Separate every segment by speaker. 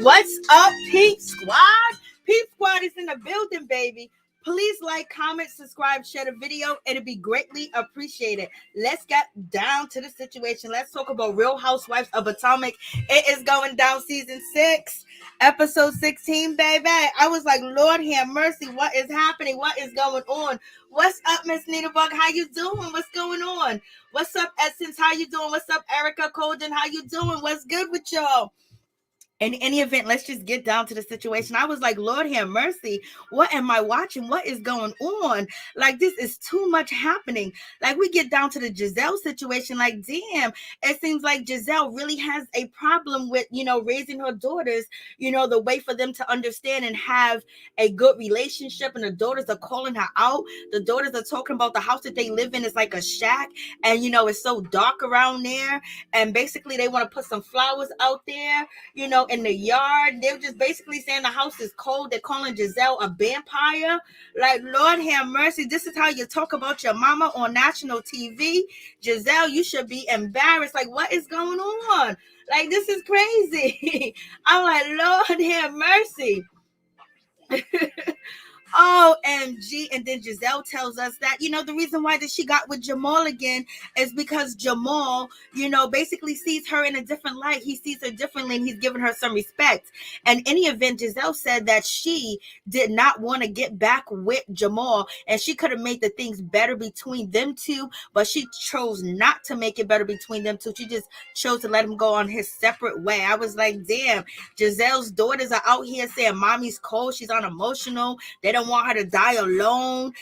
Speaker 1: What's up, Peep Squad? Peep Squad is in the building, baby. Please like, comment, subscribe, share the video. It'd be greatly appreciated. Let's get down to the situation. Let's talk about Real Housewives of Potomac. It is going down season 6, episode 16, baby. I was like, Lord have mercy. What is happening? What is going on? What's up, Miss Nita Bug? How you doing? What's going on? What's up, Essence? How you doing? What's up, Erica Colden? How you doing? What's good with y'all? In any event, let's just get down to the situation. I was like, Lord have mercy. What am I watching? What is going on? Like, this is too much happening. Like, we get down to the Giselle situation. Like, damn, it seems like Giselle really has a problem with, raising her daughters, the way for them to understand and have a good relationship. And the daughters are calling her out. The daughters are talking about the house that they live in is like a shack. And, it's so dark around there. And basically, they want to put some flowers out there, in the yard. They're just basically saying the house is cold. They're calling Giselle a vampire. Like, Lord have mercy. This is how you talk about your mama on national TV. Giselle, you should be embarrassed. Like, what is going on? Like, this is crazy. I'm like, Lord have mercy. OMG. And then Giselle tells us that, the reason why that she got with Jamal again is because Jamal, basically sees her in a different light. He sees her differently and he's giving her some respect. And in any event, Giselle said that she did not want to get back with Jamal and she could have made the things better between them two, but she chose not to make it better between them two. She just chose to let him go on his separate way. I was like, damn, Giselle's daughters are out here saying mommy's cold, she's unemotional, they don't want her to die alone,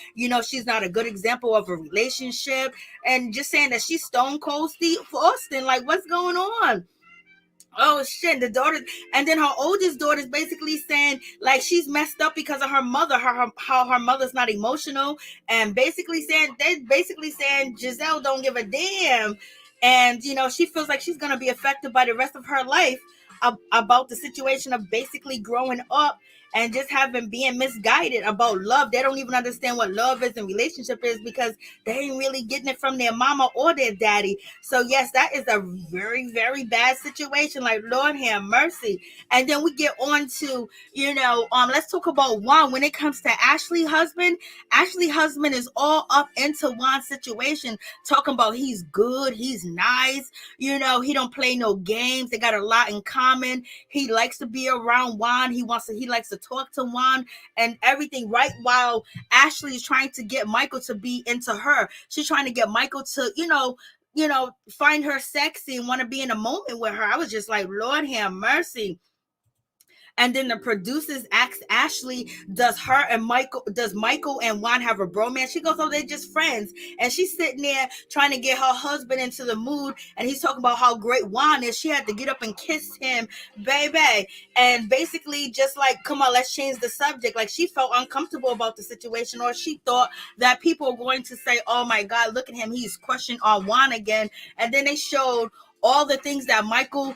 Speaker 1: she's not a good example of a relationship, and just saying that she's stone cold Steve Austin. Like, what's going on? Oh shit, the daughter, and then her oldest daughter is basically saying like she's messed up because of her mother, how her mother's not emotional, and basically saying Giselle don't give a damn, and she feels like she's gonna be affected by the rest of her life about the situation of basically growing up and just being misguided about love. They don't even understand what love is and relationship is because they ain't really getting it from their mama or their daddy. So yes, that is a very, very bad situation. Like, Lord have mercy. And then we get on to, let's talk about Juan. When it comes to Ashley's husband is all up into Juan's situation, talking about he's good, he's nice, he don't play no games. They got a lot in common. He likes to be around Juan. He likes to talk to Juan and everything, right? While Ashley is trying to get Michael to be into her. She's trying to get Michael to, find her sexy and want to be in a moment with her. I was just like, Lord have mercy. And then the producers asked Ashley, does Michael and Juan have a bromance? She goes, oh, they're just friends. And she's sitting there trying to get her husband into the mood. And he's talking about how great Juan is. She had to get up and kiss him, baby. And basically just like, come on, let's change the subject. Like, she felt uncomfortable about the situation, or she thought that people were going to say, oh my God, look at him, he's crushing on Juan again. And then they showed all the things that Michael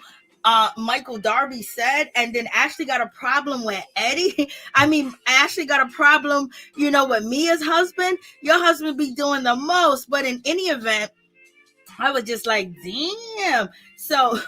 Speaker 1: Darby said, and then Ashley got a problem with Eddie. I mean, Ashley got a problem, with Mia's husband. Your husband be doing the most. But in any event, I was just like, damn. So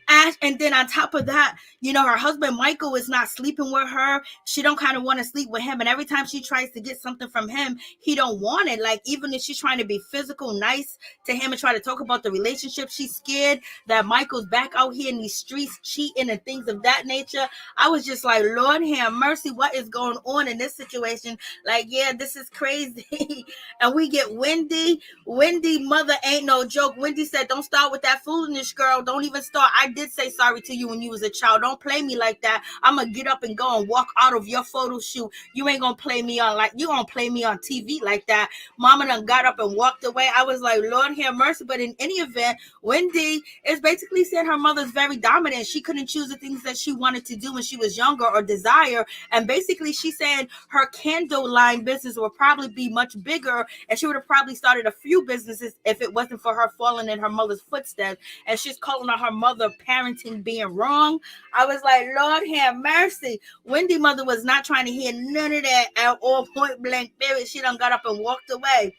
Speaker 1: And then on top of that, her husband Michael is not sleeping with her. She don't kind of want to sleep with him, and every time she tries to get something from him, he don't want it. Like, even if she's trying to be physical nice to him and try to talk about the relationship, she's scared that Michael's back out here in these streets cheating and things of that nature. I was just like, Lord have mercy, what is going on in this situation? Like, yeah, this is crazy. And we get Wendy mother ain't no joke. Wendy said, don't start with that foolishness, girl. Don't even start. I did say sorry to you when you was a child. Don't play me like that. I'm gonna get up and go and walk out of your photo shoot. You ain't gonna play me on TV like that. Mama done got up and walked away. I was like, Lord have mercy. But in any event, Wendy is basically saying her mother's very dominant. She couldn't choose the things that she wanted to do when she was younger or desire. And basically she's saying her candle line business will probably be much bigger, and she would have probably started a few businesses if it wasn't for her falling in her mother's footsteps. And she's calling on her mother parenting being wrong. I was like, Lord have mercy. Wendy mother was not trying to hear none of that at all, point blank period. She done got up and walked away.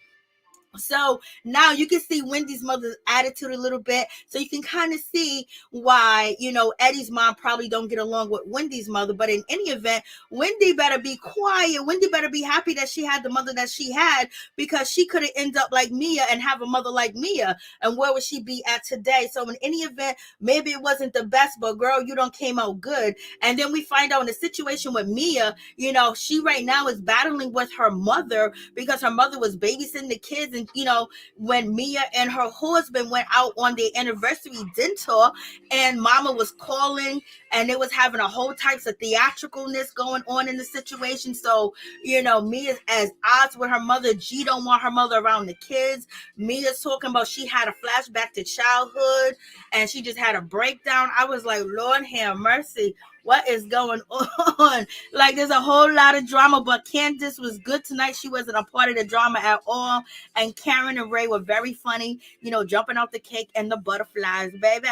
Speaker 1: So now you can see Wendy's mother's attitude a little bit. So you can kind of see why, Eddie's mom probably don't get along with Wendy's mother. But in any event, Wendy better be quiet. Wendy better be happy that she had the mother that she had, because she could have ended up like Mia and have a mother like Mia. And where would she be at today? So in any event, maybe it wasn't the best, but girl, you don't came out good. And then we find out in the situation with Mia, she right now is battling with her mother because her mother was babysitting the kids. And when Mia and her husband went out on their anniversary dinner, and mama was calling, and it was having a whole types of theatricalness going on in the situation. So Mia's as odds with her mother. G don't want her mother around the kids. Mia's talking about she had a flashback to childhood and she just had a breakdown. I was like, Lord have mercy, what is going on? Like, there's a whole lot of drama, but Candiace was good tonight. She wasn't a part of the drama at all. And Karen and Ray were very funny, jumping out the cake and the butterflies, baby.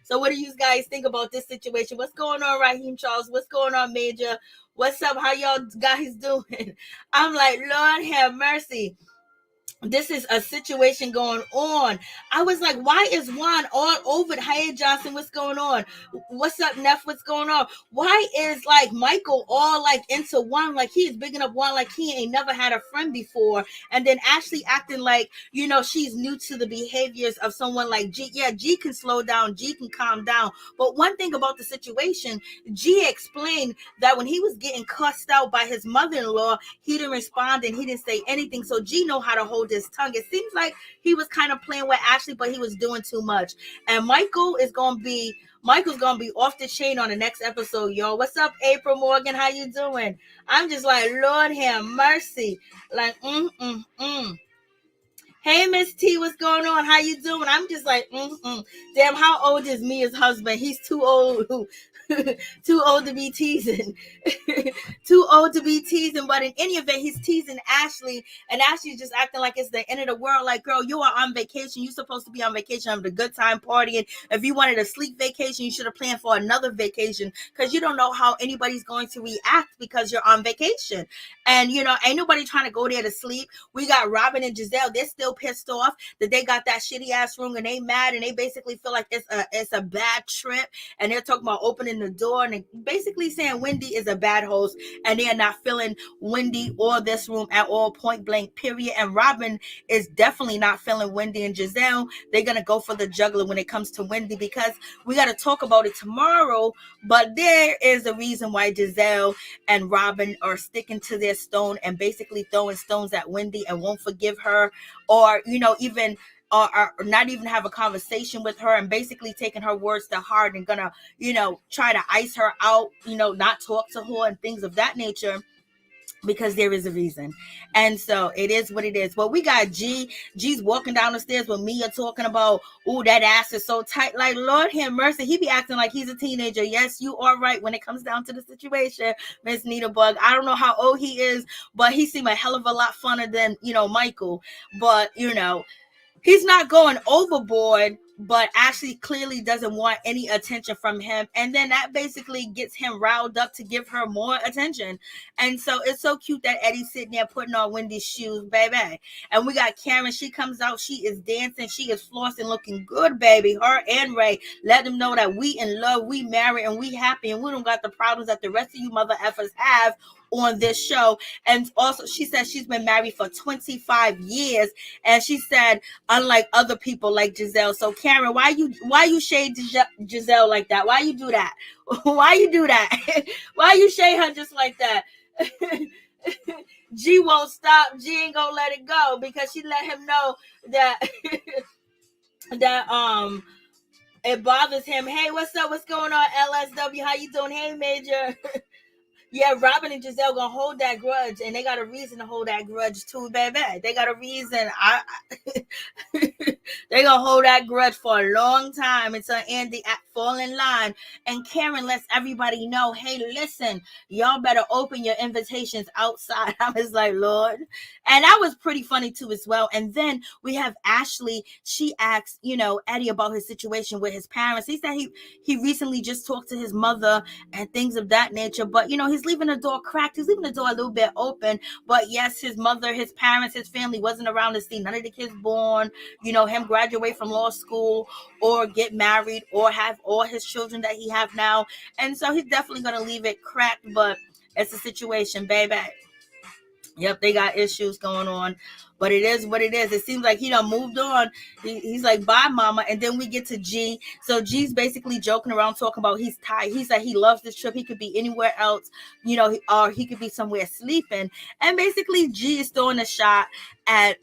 Speaker 1: So what do you guys think about this situation? What's going on, Raheem Charles? What's going on, Major? What's up? How y'all guys doing? I'm like, Lord have mercy. This is a situation going on. I was like, why is Juan all over it? Hey, Johnson, what's going on? What's up, Neff? What's going on? Why is like Michael all like into Juan? Like, he is bigging up Juan like he ain't never had a friend before. And then Ashley acting like, she's new to the behaviors of someone like G. Yeah, G can slow down. G can calm down. But one thing about the situation, G explained that when he was getting cussed out by his mother-in-law, he didn't respond and he didn't say anything. So G know how to hold his tongue. It seems like he was kind of playing with Ashley, but he was doing too much. And Michael's gonna be off the chain on the next episode, y'all. What's up, April Morgan? How you doing? I'm just like, Lord have mercy. Like, Hey, Miss T, what's going on? How you doing? I'm just like, Damn, how old is Mia's husband? He's too old. Too old to be teasing. Too old to be teasing. But in any event, he's teasing Ashley, and Ashley's just acting like it's the end of the world. Like, girl, you are on vacation. You're supposed to be on vacation, having a good time partying. If you wanted a sleep vacation, you should have planned for another vacation, because you don't know how anybody's going to react because you're on vacation. And ain't nobody trying to go there to sleep. We got Robyn and Giselle. They're still pissed off that they got that shitty ass room, and they mad, and they basically feel like it's a bad trip. And they're talking about opening the door and basically saying Wendy is a bad host, and they are not feeling Wendy or this room at all, point blank period. And Robyn is definitely not feeling Wendy and Giselle. They're gonna go for the juggler when it comes to Wendy, because we got to talk about it tomorrow. But there is a reason why Giselle and Robyn are sticking to their stone and basically throwing stones at Wendy and won't forgive her, or even or not even have a conversation with her, and basically taking her words to heart and gonna try to ice her out, not talk to her and things of that nature, because there is a reason. And so it is what it is. Well, we got G's walking down the stairs with Mia talking about, oh, that ass is so tight. Like, Lord have mercy, he be acting like he's a teenager. Yes, you are right when it comes down to the situation, Miss Nita Bug. I don't know how old he is, but he seemed a hell of a lot funner than Michael. But he's not going overboard, but Ashley clearly doesn't want any attention from him, and then that basically gets him riled up to give her more attention. And so it's so cute that Eddie's sitting there putting on Wendy's shoes, baby. And we got Karen, she comes out, she is dancing, she is flossing, looking good, baby. Her and Ray let them know that we in love, we married, and we happy, and we don't got the problems that the rest of you mother effers have on this show. And also she said she's been married for 25 years, and she said unlike other people like Giselle. So Karen, why you shade Giselle like that? Why you do that? Why you do that? Why you shade her just like that? G won't stop. G ain't gonna let it go because she let him know that that it bothers him. Hey, what's up? What's going on, LSW? How you doing? Hey, Major. Yeah, Robyn and Giselle gonna hold that grudge, and they got a reason to hold that grudge too, baby. They got a reason. They gonna hold that grudge for a long time until Andy fall in line. And Karen lets everybody know, hey, listen, y'all better open your invitations outside. I was like, Lord. And that was pretty funny too as well. And then we have Ashley. She asked, Eddie about his situation with his parents. He said he recently just talked to his mother and things of that nature. But, he's leaving the door cracked. He's leaving the door a little bit open. But yes, his mother, his parents, his family wasn't around to see none of the kids born, him graduate from law school or get married or have all his children that he have now. And so he's definitely going to leave it cracked, but it's a situation, baby. Yep, they got issues going on, but it is what it is. It seems like he done moved on. He's like, bye, mama. And then we get to G. So G's basically joking around, talking about he's tired. He's like, he loves this trip. He could be anywhere else, or he could be somewhere sleeping. And basically G is throwing a shot at,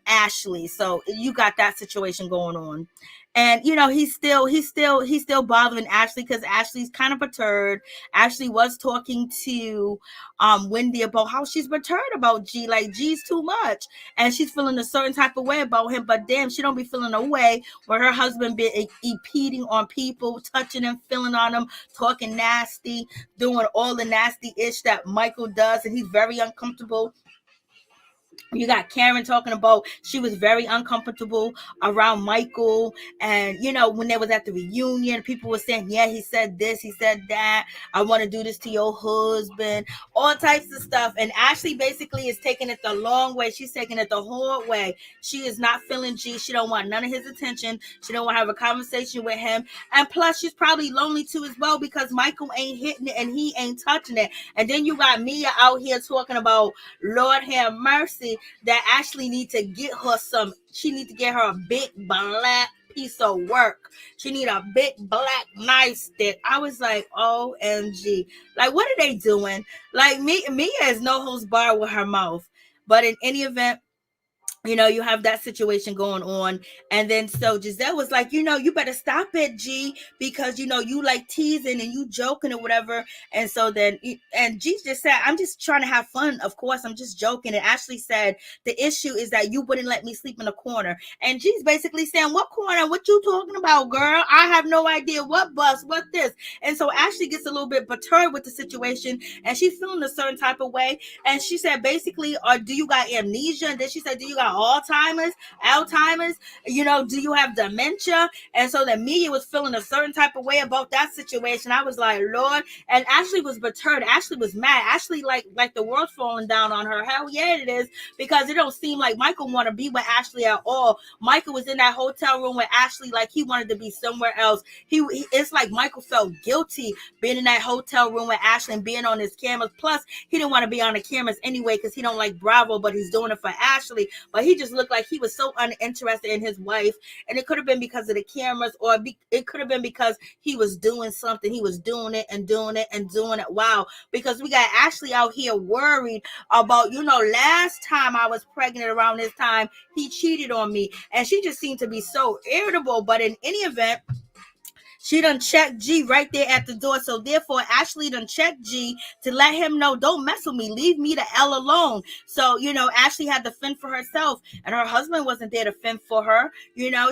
Speaker 1: Ashley. So you got that situation going on. And he's still bothering Ashley because Ashley's kind of perturbed. Ashley was talking to Wendy about how she's perturbed about G, like G's too much, and she's feeling a certain type of way about him. But damn, she don't be feeling a way when her husband be impeding on people, touching them, feeling on them, talking nasty, doing all the nasty ish that Michael does, and he's very uncomfortable. You got Karen talking about she was very uncomfortable around Michael. And, when they was at the reunion, people were saying, yeah, he said this, he said that. I want to do this to your husband. All types of stuff. And Ashley basically is taking it the long way. She's taking it the hard way. She is not feeling G. She don't want none of his attention. She don't want to have a conversation with him. And plus, she's probably lonely too as well because Michael ain't hitting it and he ain't touching it. And then you got Mia out here talking about Lord have mercy, that Ashley need to get her she need to get her a big black piece of work. She need a big black knife stick. I was like, OMG. Like, what are they doing? Like, Mia is no holds barred with her mouth. But in any event, you have that situation going on. And then so Giselle was like, you better stop it, G, because, you like teasing and you joking or whatever. And so then, and G just said, I'm just trying to have fun. Of course, I'm just joking. And Ashley said, the issue is that you wouldn't let me sleep in a corner. And G's basically saying, what corner? What you talking about, girl? I have no idea. What bus? What this? And so Ashley gets a little bit perturbed with the situation and she's feeling a certain type of way. And she said, basically, or do you got amnesia? And then she said, do you got Alzheimer's, do you have dementia? And so that Mia was feeling a certain type of way about that situation. I was like, Lord. And Ashley was perturbed. Ashley was mad. Ashley like the world's falling down on her. Hell yeah, it is, because it don't seem like Michael want to be with Ashley at all. Michael was in that hotel room with Ashley like he wanted to be somewhere else. It's like Michael felt guilty being in that hotel room with Ashley and being on his cameras. Plus, he didn't want to be on the cameras anyway because he don't like Bravo, but he's doing it for Ashley. But he just looked like he was so uninterested in his wife. And it could have been because of the cameras, or it could have been because he was doing something. He was doing it and doing it and doing it. Wow. Because we got Ashley out here worried about, last time I was pregnant around this time, he cheated on me. And she just seemed to be so irritable. But in any event, She done checked G right there at the door. So therefore, Ashley done checked G to let him know, don't mess with me. Leave me the L alone. So, Ashley had to fend for herself, and her husband wasn't there to fend for her,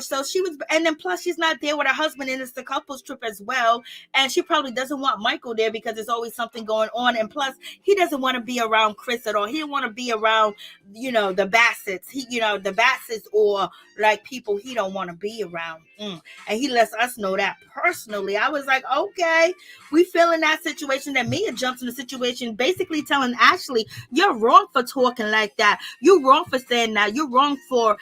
Speaker 1: So she was, and then plus she's not there with her husband, and it's the couple's trip as well. And she probably doesn't want Michael there because there's always something going on. And plus, he doesn't want to be around Chris at all. He didn't want to be around, the Bassets. The Bassets, or like people he don't want to be around. And he lets us know that personally. I was like, okay, we feel in that situation. That Mia jumps in the situation, basically telling Ashley, you're wrong for talking like that. You're wrong for saying that. You're wrong for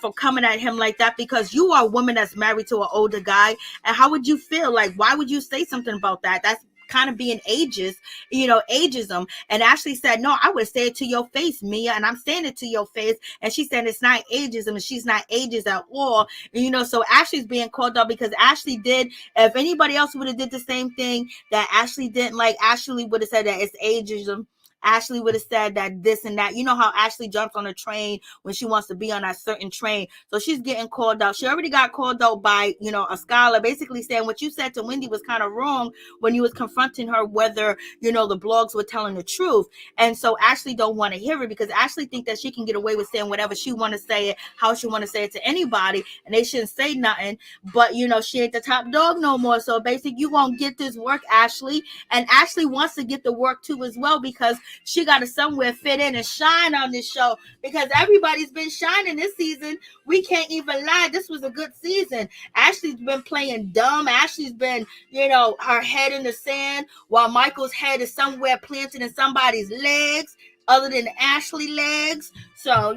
Speaker 1: for coming at him like that, because you are a woman that's married to an older guy. And how would you feel? Like, why would you say something about that? That's kind of being ageism. And Ashley said, no, I would say it to your face, Mia, and I'm saying it to your face. And she said it's not ageism, and she's not ageist at all. And, so Ashley's being called out because Ashley did. If anybody else would have did the same thing that Ashley didn't like, Ashley would have said that it's ageism. Ashley would have said that this and that. You know how Ashley jumps on a train when she wants to be on that certain train. So she's getting called out. She already got called out by, a scholar, basically saying what you said to Wendy was kind of wrong when you was confronting her whether, the blogs were telling the truth. And so Ashley don't want to hear it because Ashley think that she can get away with saying whatever she want to say it, how she want to say it to anybody, and they shouldn't say nothing. But, she ain't the top dog no more. So basically, you won't get this work, Ashley. And Ashley wants to get the work too as well, because she got to somewhere fit in and shine on this show, because everybody's been shining this season. We can't even lie. This was a good season. Ashley's been playing dumb. Ashley's been, her head in the sand, while Michael's head is somewhere planted in somebody's legs other than Ashley legs. So,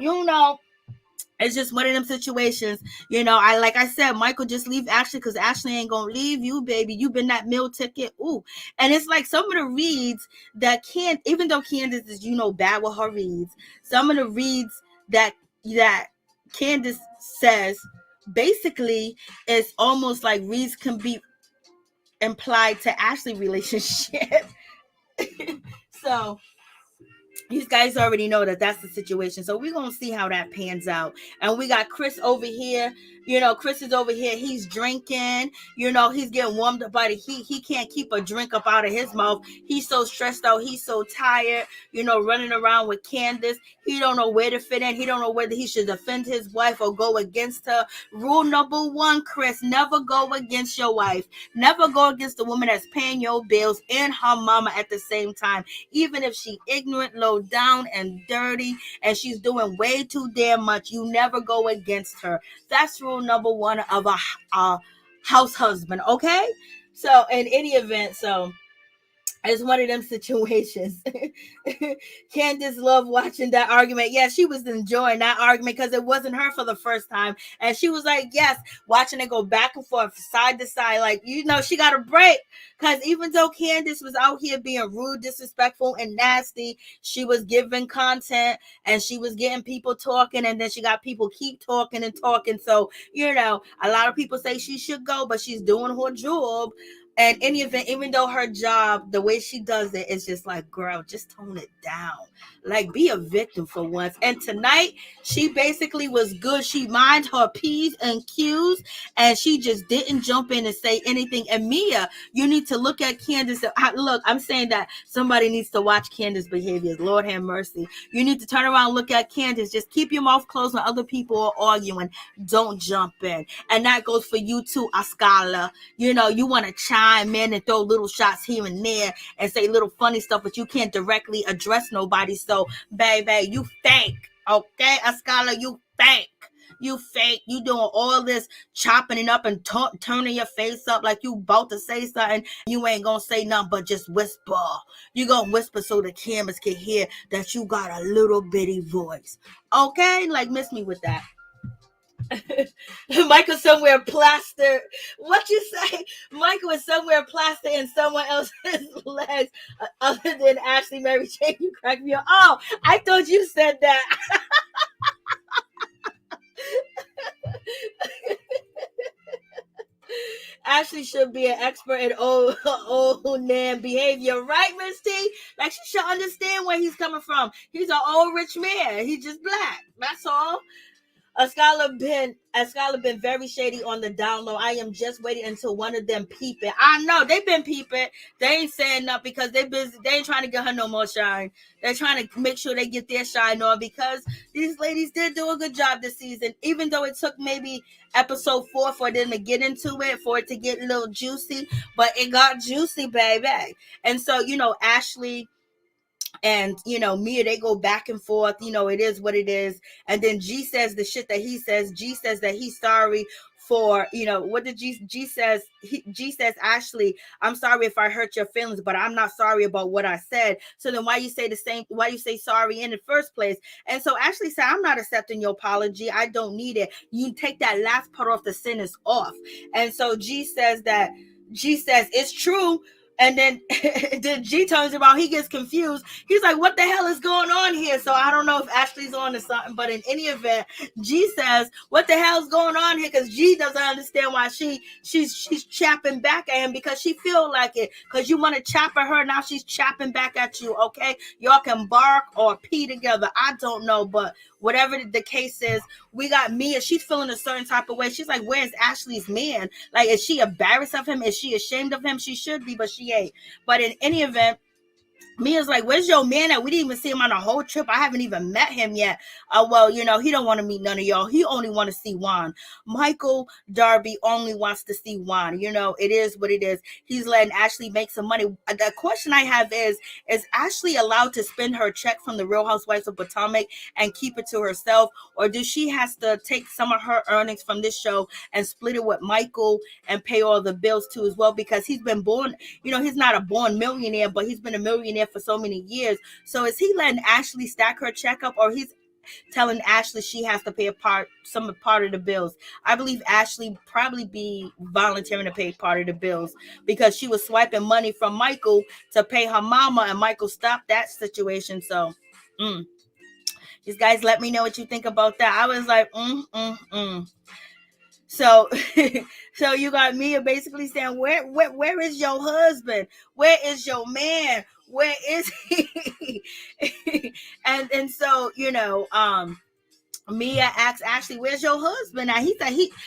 Speaker 1: it's just one of them situations. Like I said, Michael, just leave Ashley, because Ashley ain't gonna leave you, baby. You been that meal ticket. Ooh. And it's like some of the reads that even though Candiace is, bad with her reads, some of the reads that Candiace says basically is almost like reads can be implied to Ashley relationship. So these guys already know that that's the situation. So we're going to see how that pans out. And we got Chris over here. Chris is over here. He's drinking. He's getting warmed up by the heat. He can't keep a drink up out of his mouth. He's so stressed out. He's so tired, running around with Candiace. He don't know where to fit in. He don't know whether he should defend his wife or go against her. Rule number 1, Chris, never go against your wife. Never go against the woman that's paying your bills and her mama at the same time. Even if she ignorant, low down, and dirty, and she's doing way too damn much, you never go against her. That's rule number 1 of a house husband, okay? So in any event, it's one of them situations. Candiace loved watching that argument. Yeah, she was enjoying that argument because it wasn't her for the first time. And she was like, yes, watching it go back and forth, side to side. Like, she got a break. Because even though Candiace was out here being rude, disrespectful, and nasty, she was giving content and she was getting people talking. And then she got people keep talking and talking. So, a lot of people say she should go, but she's doing her job. And in any event, even though her job, the way she does it, is just like, girl, just tone it down. Like, be a victim for once. And tonight, she basically was good. She minded her P's and Q's, and she just didn't jump in and say anything. And Mia, you need to look at Candiace. Look, I'm saying that somebody needs to watch Candiace's behaviors. Lord have mercy. You need to turn around and look at Candiace. Just keep your mouth closed when other people are arguing. Don't jump in. And that goes for you too, Ascala. You want to chime in and throw little shots here and there and say little funny stuff, but you can't directly address nobody. So, baby, you fake. Okay, Ascala, you fake. You fake. You doing all this chopping it up and turning your face up like you about to say something. You ain't gonna say nothing but just whisper. You gonna whisper so the cameras can hear that you got a little bitty voice. Okay? Like, miss me with that. Michael somewhere plastered. What you say? Michael is somewhere plastered in someone else's legs other than Ashley Mary Jane. You crack me up. Oh, I thought you said that. Ashley should be an expert in old man behavior, right, Miss T? Like, she should understand where he's coming from. He's an old rich man. He's just black. That's all. Ascala been very shady on the down low. I am just waiting until one of them peep it. I know they've been peeping. They ain't saying nothing because they busy. They ain't trying to get her no more shine. They're trying to make sure they get their shine on because these ladies did do a good job this season. Even though it took maybe episode 4 for them to get into it, for it to get a little juicy, but it got juicy, baby. And so Ashley and Mia, they go back and forth. It is what it is. And then G says the shit that he says. G says that he's sorry for what did G says. G says, Ashley, I'm sorry if I hurt your feelings, but I'm not sorry about what I said. So then why you say sorry in the first place? And so Ashley said, I'm not accepting your apology. I don't need it. You take that last part off, the sentence off. And so G says it's true. And then G turns around, he gets confused. He's like, what the hell is going on here? So I don't know if Ashley's on to something, but in any event, G says, what the hell's going on here? Because G doesn't understand why she's chapping back at him, because she feel like it. Because you want to chap at her, now she's chapping back at you, okay? Y'all can bark or pee together. I don't know, but whatever the case is, we got Mia. She's feeling a certain type of way. She's like, where's Ashley's man? Like, is she embarrassed of him? Is she ashamed of him? She should be, but she ain't. But in any event, Mia's like, where's your man at? We didn't even see him on the whole trip. I haven't even met him yet. Well, he don't want to meet none of y'all. He only want to see Juan. Michael Darby only wants to see Juan. It is what it is. He's letting Ashley make some money. The question I have is Ashley allowed to spend her check from the Real Housewives of Potomac and keep it to herself? Or does she has to take some of her earnings from this show and split it with Michael and pay all the bills too as well? Because he's been born, he's not a born millionaire, but he's been a millionaire for so many years. So is he letting Ashley stack her check up, or he's telling Ashley she has to pay some part of the bills? I believe Ashley probably be volunteering to pay part of the bills, because she was swiping money from Michael to pay her mama, and Michael stopped that situation. So these guys, let me know what you think about that. I was like, So, so you got Mia basically saying, where is your husband? Where is your man? Where is he? and so, Mia asked Ashley, where's your husband? Now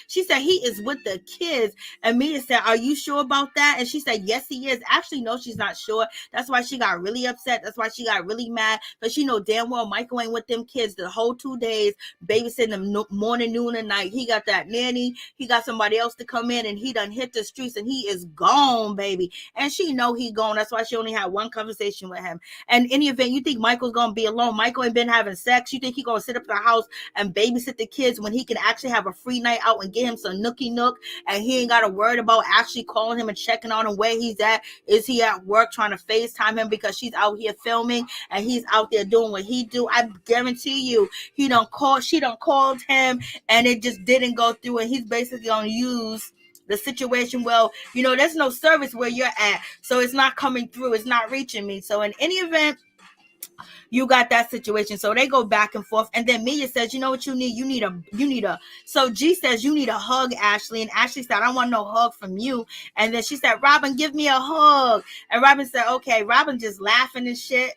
Speaker 1: she said he is with the kids. And Mia said, are you sure about that? And she said, yes, he is. Ashley knows she's not sure. That's why she got really upset. That's why she got really mad. But she know damn well Michael ain't with them kids the whole 2 days, babysitting them morning, noon, and night. He got that nanny. He got somebody else to come in, and he done hit the streets, and he is gone, baby. And she know he gone. That's why she only had one conversation with him. And in any event, you think Michael's gonna be alone? Michael ain't been having sex. You think he gonna sit up in the house and babysit the kids when he can actually have a free night out and get him some nookie nook, and he ain't got to worry about actually calling him and checking on him where he's at? Is he at work trying to FaceTime him because she's out here filming and he's out there doing what he do? I guarantee you she done called him and it just didn't go through, and he's basically gonna use the situation. Well, there's no service where you're at, so it's not coming through, it's not reaching me. So in any event, you got that situation. So they go back and forth. And then Mia says, you know what you need? You need a, so G says, you need a hug, Ashley. And Ashley said, I don't want no hug from you. And then she said, Robyn, give me a hug. And Robyn said, okay. Robyn just laughing and shit.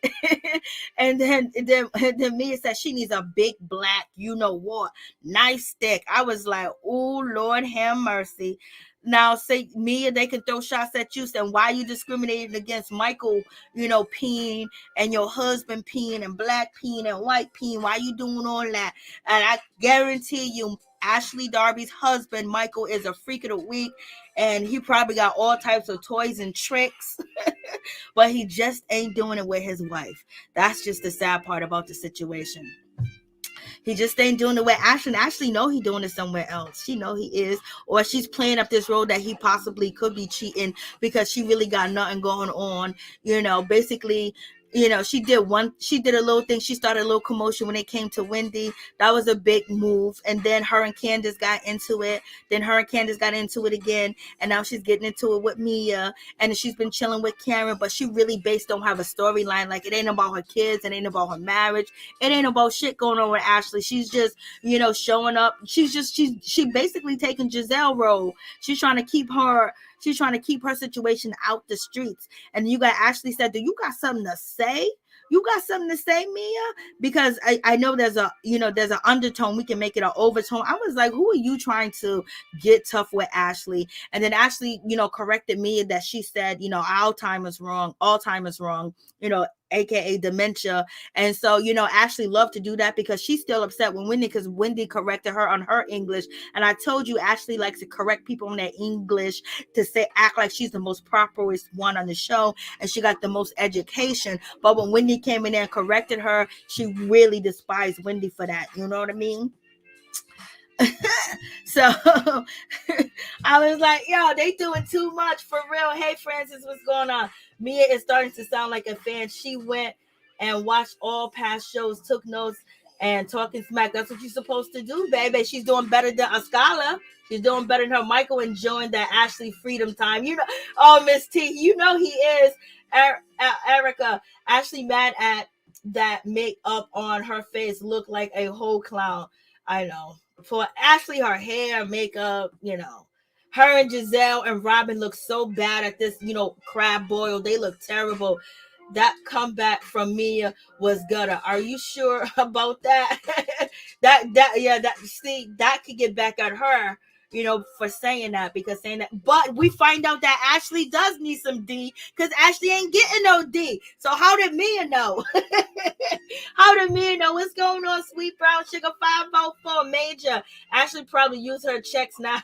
Speaker 1: and then Mia said she needs a big black, nice stick. I was like, oh, Lord have mercy. Now, say, Mia, they can throw shots at you saying, why you discriminating against Michael, peeing, and your husband peeing, and black peeing, and white peeing? Why you doing all that? And I guarantee you, Ashley Darby's husband, Michael, is a freak of the week, and he probably got all types of toys and tricks, but he just ain't doing it with his wife. That's just the sad part about the situation. He just ain't doing it with Ashley. Ashley know he doing it somewhere else. She know he is. Or she's playing up this role that he possibly could be cheating because she really got nothing going on. Basically, she did a little thing. She started a little commotion when it came to Wendy. That was a big move. And then her and Candiace got into it. Then her and Candiace got into it again. And now she's getting into it with Mia. And she's been chilling with Karen, but she really don't have a storyline. Like, it ain't about her kids. It ain't about her marriage. It ain't about shit going on with Ashley. She's just, showing up. She basically taking Giselle role. She's trying to keep her situation out the streets. And you got Ashley said, do you got something to say? You got something to say, Mia? Because I know there's a, there's an undertone. We can make it an overtone. I was like, who are you trying to get tough with, Ashley? And then Ashley, corrected Mia that she said, Alzheimer's wrong, Alzheimer's wrong, aka dementia. And so, Ashley loved to do that because she's still upset with Wendy because Wendy corrected her on her English. And I told you, Ashley likes to correct people on their English to act like she's the most properest one on the show and she got the most education. But when Wendy came in there and corrected her, she really despised Wendy for that. You know what I mean? So I was like, yo, they doing too much for real. Hey, Francis, what's going on? Mia is starting to sound like a fan. She went and watched all past shows, took notes, and talking smack. That's what you're supposed to do, baby. She's doing better than a scholar. She's doing better than her. Michael enjoying that Ashley freedom time. Oh, Miss T, he is. Erica, Ashley mad at that makeup on her face look like a whole clown. I know. For Ashley, her hair, makeup, her and Giselle and Robyn look so bad at this, crab boil. They look terrible. That comeback from Mia was gutter. Are you sure about that? that could get back at her, for saying that, but we find out that Ashley does need some D because Ashley ain't getting no D. So how did Mia know? How did Mia know? What's going on, Sweet Brown Sugar 504 Major? Ashley probably use her checks now.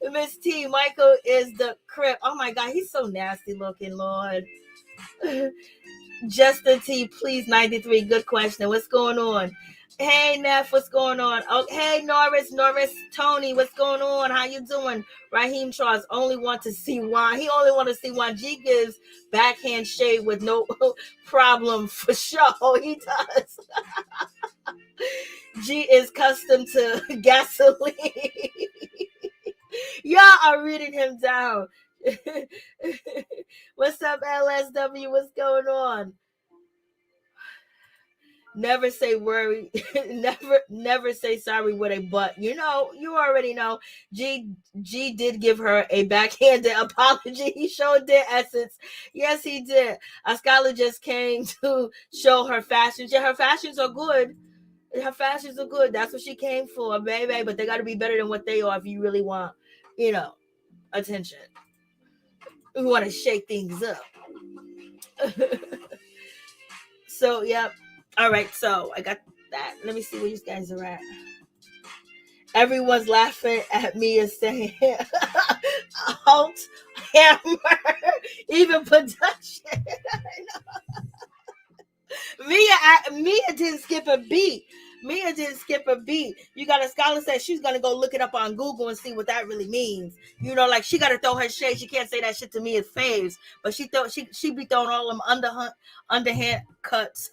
Speaker 1: Miss T, Michael is the crib. Oh my God, he's so nasty looking, Lord. Justin T, please, 93. Good question. What's going on? Hey, Neff, what's going on? Oh, hey, Norris, Tony, what's going on? How you doing? Raheem Charles only want to see Juan. He only want to see Juan. G gives backhand shade with no problem for sure. He does. G is custom to gasoline. Y'all are reading him down. What's up, LSW? What's going on? Never say worry. never say sorry with a but. You already know. G did give her a backhanded apology. He showed their essence. Yes, he did. A scholar just came to show her fashions. Yeah, her fashions are good. That's what she came for, baby. But they got to be better than what they are if you really want, attention. We want to shake things up. So, yep. All right, so I got that. Let me see where you guys are at. Everyone's laughing at me and saying, halt, hammer, even production. Mia didn't skip a beat. You got a scholar say she's going to go look it up on Google and see what that really means. Like she got to throw her shade. She can't say that shit to me as faves, but she be throwing all them underhand cuts,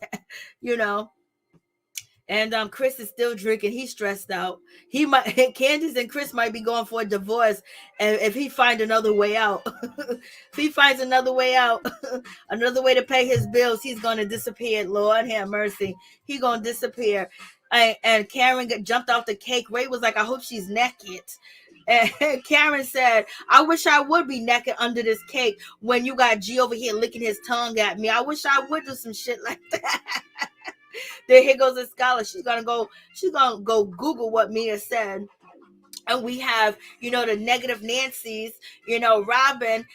Speaker 1: And Chris is still drinking. He's stressed out. Candice and Chris might be going for a divorce if he finds another way out. If he finds another way out, another way to pay his bills, he's going to disappear. Lord have mercy. He's going to disappear. And Karen jumped off the cake. Ray was like, I hope she's naked. And Karen said, I wish I would be naked under this cake when you got G over here licking his tongue at me. I wish I would do some shit like that. Then here goes a scholar. She's gonna go Google what Mia said. And we have, the negative Nancy's, Robyn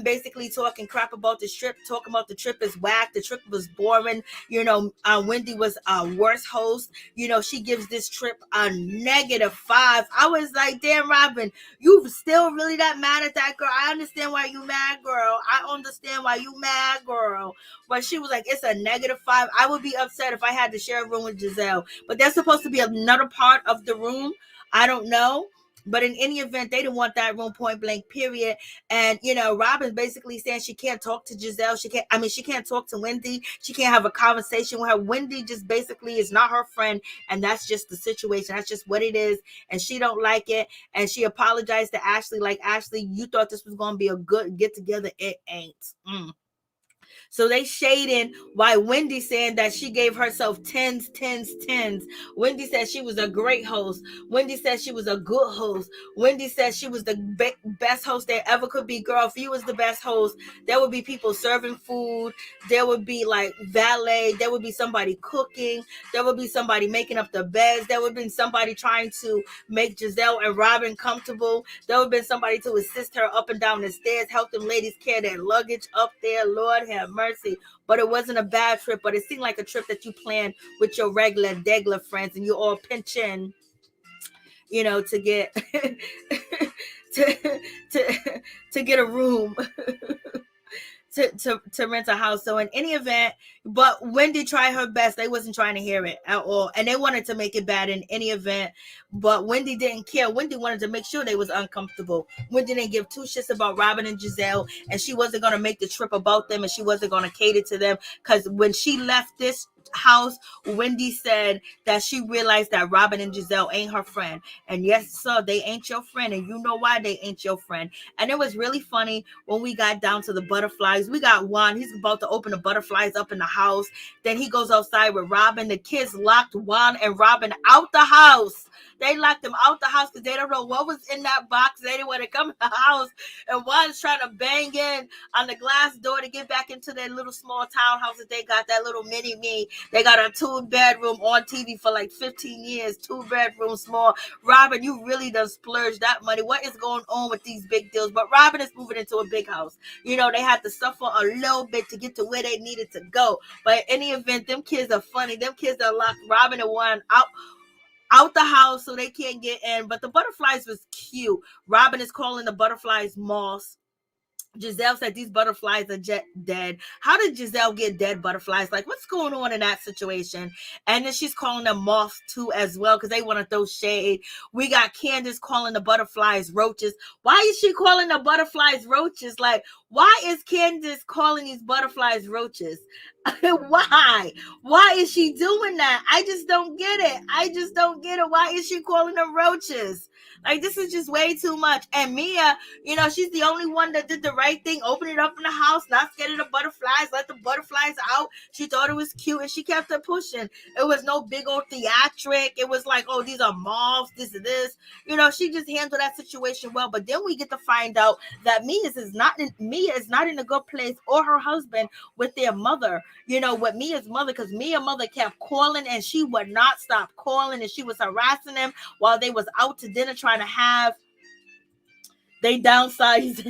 Speaker 1: basically talking crap about the trip, talking about the trip is whack. The trip was boring. Wendy was a worse host. She gives this trip a -5. I was like, damn, Robyn, you still really that mad at that girl? I understand why you mad, girl. But she was like, it's a -5. I would be upset if I had to share a room with Gizelle. But there's supposed to be another part of the room. I don't know. But in any event, they didn't want that room, point blank, period. And, Robyn basically saying she can't talk to Giselle. She can't talk to Wendy. She can't have a conversation with her. Wendy just basically is not her friend. And that's just the situation. That's just what it is. And she don't like it. And she apologized to Ashley. Like, Ashley, you thought this was going to be a good get together. It ain't. So they shading why Wendy saying that she gave herself tens, tens, tens. Wendy said she was a great host. Wendy said she was a good host. Wendy said she was the best host there ever could be. Girl, if you was the best host, there would be people serving food. There would be like valet. There would be somebody cooking. There would be somebody making up the beds. There would be somebody trying to make Giselle and Robyn comfortable. There would have been somebody to assist her up and down the stairs, help them ladies carry their luggage up there. Lord have mercy. But it wasn't a bad trip, but it seemed like a trip that you planned with your regular degular friends, and you all pinch in, you know, to get to get a room. To rent a house. So in any event, but Wendy tried her best. They wasn't trying to hear it at all, and they wanted to make it bad in any event, but Wendy didn't care. Wendy wanted to make sure they was uncomfortable. Wendy didn't give two shits about Robyn and Giselle, and she wasn't going to make the trip about them, and she wasn't going to cater to them, because when she left this house, Wendy said that she realized that Robyn and Giselle ain't her friend. And yes, sir, they ain't your friend, and you know why they ain't your friend. And it was really funny when we got down to the butterflies. We got Juan, he's about to open the butterflies up in the house. Then he goes outside with Robyn. The kids locked Juan and Robyn out the house. They locked them out the house because they don't know what was in that box. They didn't want to come in the house. And Juan's trying to bang in on the glass door to get back into their little small townhouse that they got, that little mini-me. They got a 2-bedroom on TV for like 15 years, 2-bedroom small. Robyn, you really done splurged that money. What is going on with these big deals? But Robyn is moving into a big house. You know, they had to suffer a little bit to get to where they needed to go. But in any event, them kids are funny. Them kids are locked Robyn and Juan out the house so they can't get in. But the butterflies was cute. Robyn is calling the butterflies moths. Giselle said these butterflies are dead. How did Giselle get dead butterflies? Like, what's going on in that situation? And then she's calling them moths too as well, because they want to throw shade. We got Candiace calling the butterflies roaches. Why is she calling the butterflies roaches? Like, why is Candiace calling these butterflies roaches? Why is she doing that? I just don't get it. Why is she calling them roaches? Like, this is just way too much. And Mia, you know, she's the only one that did the right thing. Open it up in the house, not scared of the butterflies, let the butterflies out. She thought it was cute, and she kept it pushing. It was no big old theatric. It was like, oh, these are moths, this is this. You know, she just handled that situation well. But then we get to find out that Mia is not in a good place, or her husband, with their mother. You know, with Mia's mother, because Mia's mother kept calling, and she would not stop calling, and she was harassing them while they was out to dinner trying to have. They downsized.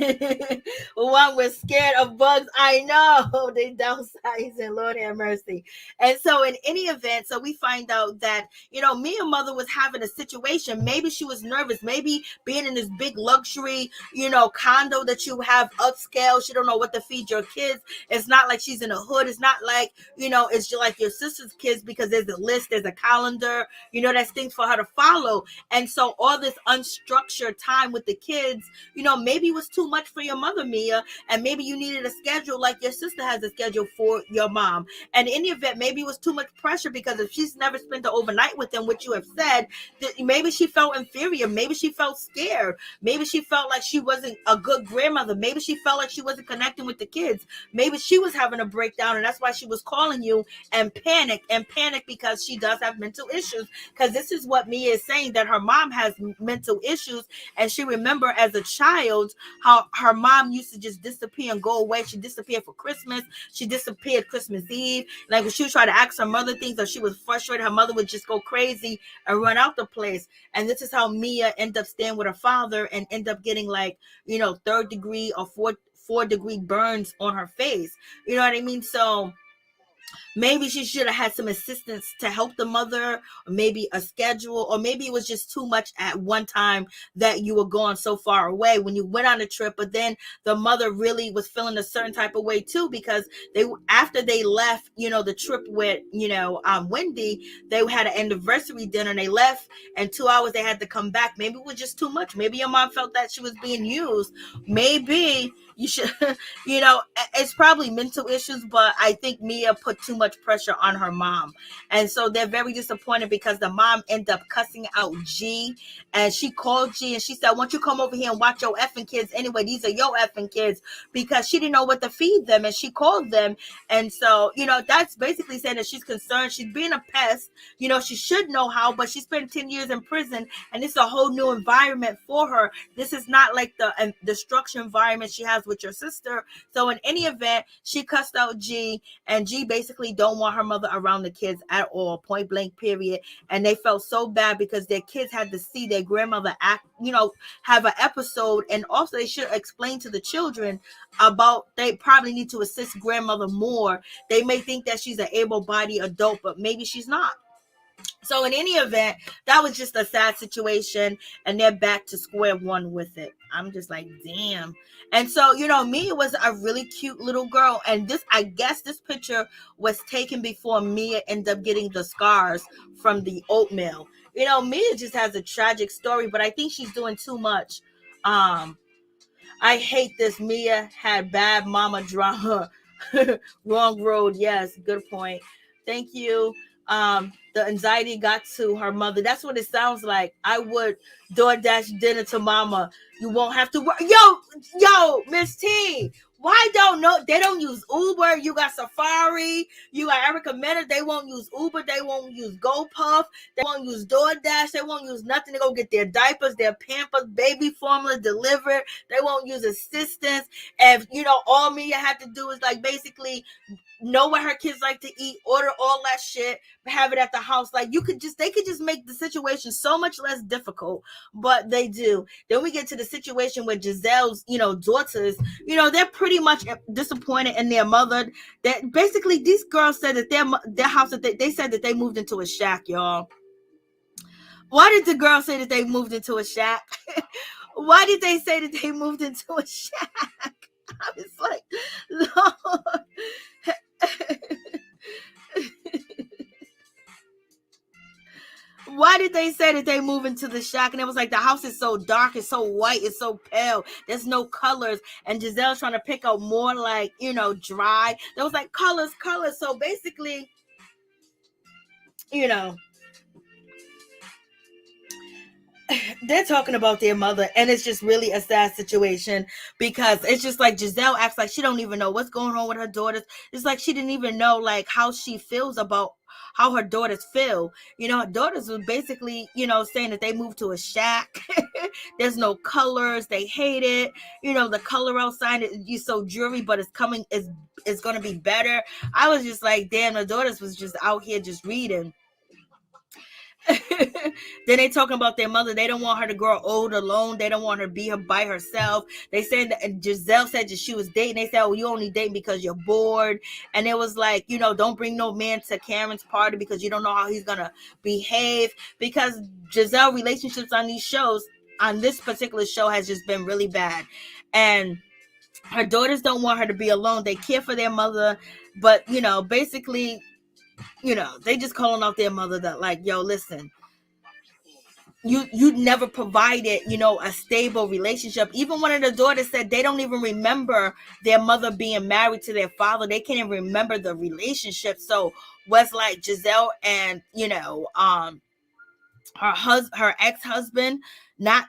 Speaker 1: One was scared of bugs. I know. They downsized, and Lord have mercy. And so in any event, so we find out that, you know, Mia's mother was having a situation. Maybe she was nervous. Maybe being in this big luxury, you know, condo that you have upscale, she don't know what to feed your kids. It's not like she's in a hood. It's not like, you know, it's just like your sister's kids, because there's a list, there's a calendar, you know, that's things for her to follow. And so all this unstructured time with the kids, you know, maybe it was too much for your mother, Mia, and maybe you needed a schedule like your sister has a schedule for your mom. And in the event, maybe it was too much pressure, because if she's never spent the overnight with them, which you have said, that maybe she felt inferior. Maybe she felt scared. Maybe she felt like she wasn't a good grandmother. Maybe she felt like she wasn't connecting with the kids. Maybe she was having a breakdown, and that's why she was calling you and panic because she does have mental issues. Because this is what Mia is saying, that her mom has mental issues, and she remember as a child how her mom used to just disappear and go away. She disappeared for Christmas. She disappeared Christmas Eve. Like, when she would try to ask her mother things, or she was frustrated, her mother would just go crazy and run out the place. And this is how Mia ended up staying with her father and end up getting, like, you know, 3rd degree or 4th degree burns on her face. You know what I mean? So maybe she should have had some assistance to help the mother, or maybe a schedule, or maybe it was just too much at one time that you were going so far away when you went on a trip. But then the mother really was feeling a certain type of way too, because after they left, you know, the trip with, you know, Wendy, they had an anniversary dinner, and they left, and 2 hours they had to come back. Maybe it was just too much. Maybe your mom felt that she was being used. Maybe you should, you know, it's probably mental issues, but I think Mia put put too much pressure on her mom. And so they're very disappointed because the mom ended up cussing out G, and she called G and she said, "Won't you come over here and watch your effing kids anyway? These are your effing kids," because she didn't know what to feed them, and she called them. And so, that's basically saying that she's concerned. She's being a pest. She should know how, but she spent 10 years in prison, and it's a whole new environment for her. This is not like the structured environment she has with your sister. So in any event, she cussed out G, and G basically don't want her mother around the kids at all, point blank period. And they felt so bad because their kids had to see their grandmother act, have an episode. And also they should explain to the children about, they probably need to assist grandmother more. They may think that she's an able-bodied adult, but maybe she's not. So in any event, that was just a sad situation, and they're back to square one with it. I'm just like, damn. And so, Mia was a really cute little girl. And I guess this picture was taken before Mia ended up getting the scars from the oatmeal. Mia just has a tragic story, but I think she's doing too much. I hate this. Mia had bad mama drama. Wrong road. Yes, good point. Thank you. The anxiety got to her mother. That's what it sounds like. I would DoorDash dinner to mama. You won't have to work. Yo, Miss T. Why they don't use Uber? You got Safari. You got Erica Mena. They won't use Uber. They won't use GoPuff. They won't use DoorDash. They won't use nothing to go get their diapers, their Pampers, baby formula delivered. They won't use assistance. If, all Mia had to do is like basically know what her kids like to eat, order all that shit, have it at the house. Like they could just make the situation so much less difficult, but they do. Then we get to the situation with Giselle's, daughters, they're pretty much disappointed in their mother. That basically these girls said that their house, that they said that they moved into a shack, y'all. Why did the girls say that they moved into a shack? Why did they say that they moved into a shack? I was like, Lord. Why did they say that they move into the shack? And it was like, the house is so dark, it's so white, it's so pale, there's no colors. And Giselle's trying to pick out more like, dry. There was like colors. So basically, they're talking about their mother, and it's just really a sad situation because it's just like Giselle acts like she don't even know what's going on with her daughters. It's like she didn't even know like how she feels about how her daughters feel. Her daughters were basically, saying that they moved to a shack. There's no colors. They hate it. The color outside is so dreary, but it's going to be better. I was just like, damn, the daughters was just out here just reading. Then they talking about their mother. They don't want her to grow old alone. They don't want her to be by herself. They said that, and Giselle said that she was dating. They said, "Oh, you only dating because you're bored." And it was like, don't bring no man to Karen's party because you don't know how he's gonna behave. Because Giselle relationships on these shows, on this particular show, has just been really bad. And her daughters don't want her to be alone. They care for their mother, but basically, they just calling out their mother that like, yo, listen, you never provided, a stable relationship. Even one of the daughters said they don't even remember their mother being married to their father. They can't even remember the relationship. So was like Giselle and, her ex-husband not,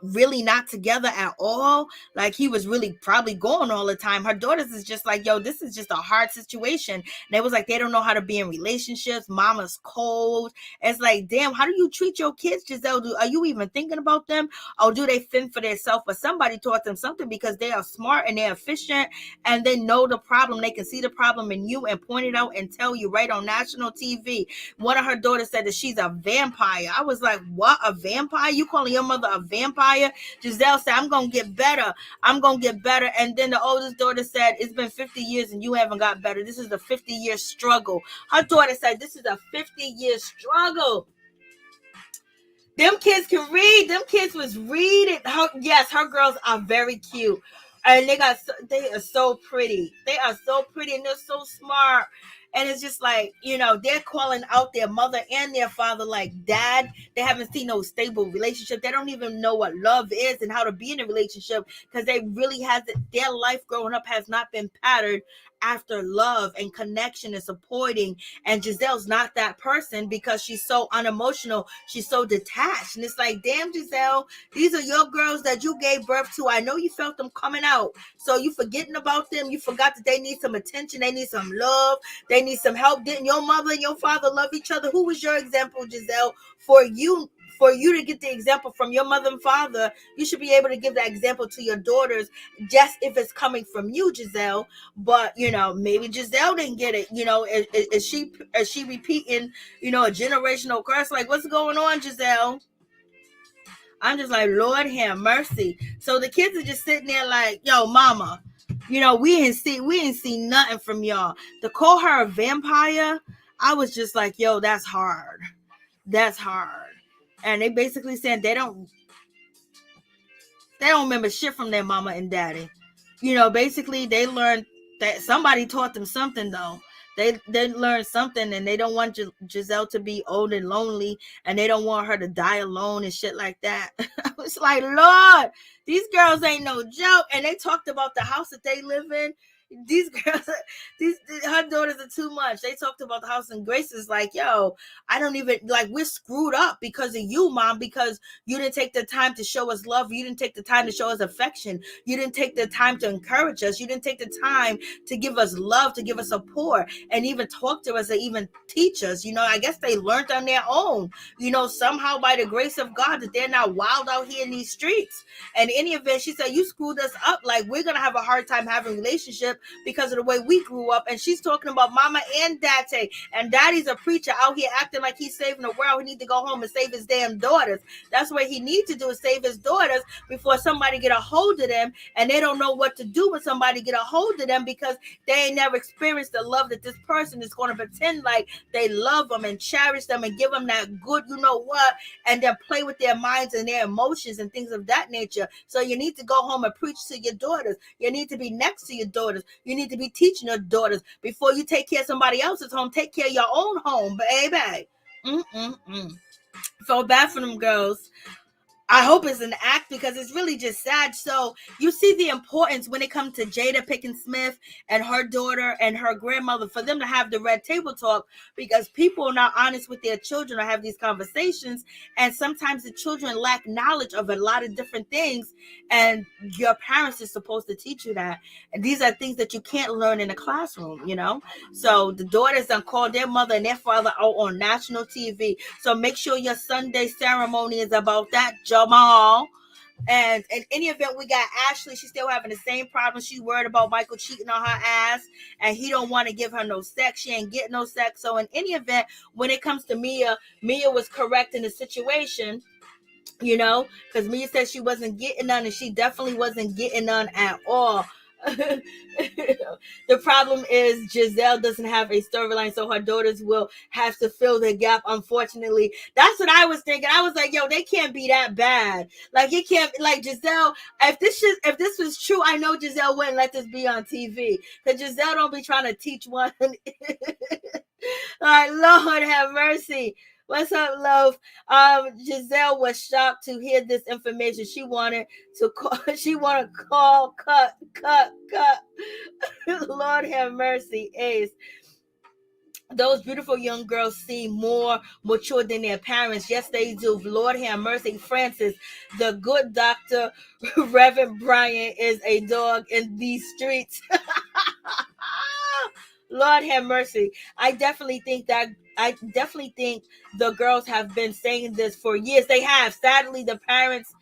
Speaker 1: really not together at all. Like he was really probably gone all the time. Her daughters is just like, yo, this is just a hard situation. And they was like, they don't know how to be in relationships. Mama's cold. It's like, damn, how do you treat your kids, Giselle? Are you even thinking about them? Or do they fend for themselves? But somebody taught them something because they are smart and they're efficient and they know the problem. They can see the problem in you and point it out and tell you right on national TV. One of her daughters said that she's a vampire. I was like, what? A vampire? You calling your mother a vampire? Giselle said, I'm gonna get better. And then the oldest daughter said, it's been 50 years and you haven't got better. This is a 50-year struggle. Her daughter said, this is a 50-year struggle. Them kids can read. Them kids was reading. Her girls are very cute. And they are so pretty. They are so pretty and they're so smart. And it's just like, they're calling out their mother and their father like dad. They haven't seen no stable relationship. They don't even know what love is and how to be in a relationship because they really their life growing up has not been patterned after love and connection and supporting. And Giselle's not that person because she's so unemotional. She's so detached. And it's like, damn, Giselle, these are your girls that you gave birth to. I know you felt them coming out. So you forgetting about them. You forgot that they need some attention. They need some love. They need some help. Didn't your mother and your father love each other? Who was your example, Giselle? For you to get the example from your mother and father, you should be able to give that example to your daughters, just if it's coming from you, Giselle. But maybe Giselle didn't get it. Is she repeating, a generational curse? Like, what's going on, Giselle? I'm just like, Lord have mercy. So the kids are just sitting there like, yo, mama, we ain't see nothing from y'all. To call her a vampire, I was just like, yo, that's hard. That's hard. And they basically saying they don't remember shit from their mama and daddy. Basically they learned that somebody taught them something though. They learned something, and they don't want Giselle to be old and lonely, and they don't want her to die alone and shit like that. I was like, Lord, these girls ain't no joke. And they talked about the house that they live in. These girls, her daughters are too much. They talked about the house, and Grace is like, yo, I don't even, like, we're screwed up because of you, Mom, because you didn't take the time to show us love. You didn't take the time to show us affection. You didn't take the time to encourage us. You didn't take the time to give us love, to give us support, and even talk to us, and even teach us. I guess they learned on their own, somehow by the grace of God, that they're not wild out here in these streets. And in any event, she said, you screwed us up. Like, we're going to have a hard time having a relationship because of the way we grew up. And she's talking about mama and daddy. And daddy's a preacher out here acting like he's saving the world. He needs to go home and save his damn daughters. That's what he needs to do, is save his daughters before somebody get a hold of them. And they don't know what to do when somebody get a hold of them, because they ain't never experienced the love that this person is going to pretend like they love them and cherish them and give them that good, and then play with their minds and their emotions and things of that nature. So you need to go home and preach to your daughters. You need to be next to your daughters. You need to be teaching your daughters. Before you take care of somebody else's home, take care of your own home, baby. Felt bad for them girls. I hope it's an act, because it's really just sad. So you see the importance when it comes to Jada Pinkett Smith and her daughter and her grandmother, for them to have the red table talk, because people are not honest with their children or have these conversations. And sometimes the children lack knowledge of a lot of different things, and your parents is supposed to teach you that. And these are things that you can't learn in a classroom, So the daughters done called their mother and their father out on national TV. So make sure your Sunday ceremony is about that, Jamal. And in any event, we got Ashley. She's still having the same problem. She's worried about Michael cheating on her ass, and he don't want to give her no sex. She ain't getting no sex. So in any event, when it comes to Mia was correct in the situation, because Mia said she wasn't getting none, and she definitely wasn't getting none at all. The problem is Giselle doesn't have a storyline, so her daughters will have to fill the gap, unfortunately. That's what I was thinking. I was like, yo, they can't be that bad. Like, it can't, like, Giselle, if this was true, I know Giselle wouldn't let this be on TV, because Giselle don't be trying to teach one. Like, Lord have mercy. What's up, love? Giselle was shocked to hear this information. She wanted to call. She wanted to call. Cut. Lord have mercy, Ace. Those beautiful young girls seem more mature than their parents. Yes, they do. Lord have mercy, Francis. The good doctor, Reverend Bryant, is a dog in these streets. Lord have mercy. I definitely think the girls have been saying this for years. They have. Sadly, the parents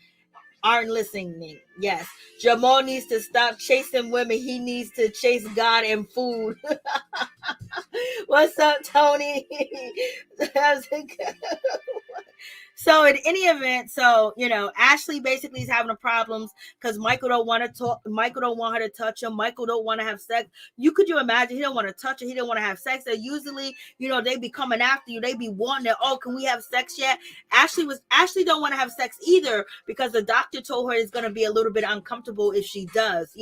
Speaker 1: aren't listening. Yes. Jamal needs to stop chasing women. He needs to chase God and food. What's up, Tony? So in any event, Ashley basically is having problems because Michael don't want to talk. Michael don't want her to touch him. Michael don't want to have sex. Could you imagine? He don't want to touch her. He don't want to have sex. And usually, they be coming after you. They be wanting it. Oh, can we have sex yet? Ashley don't want to have sex either, because the doctor told her it's going to be a little bit uncomfortable if she does,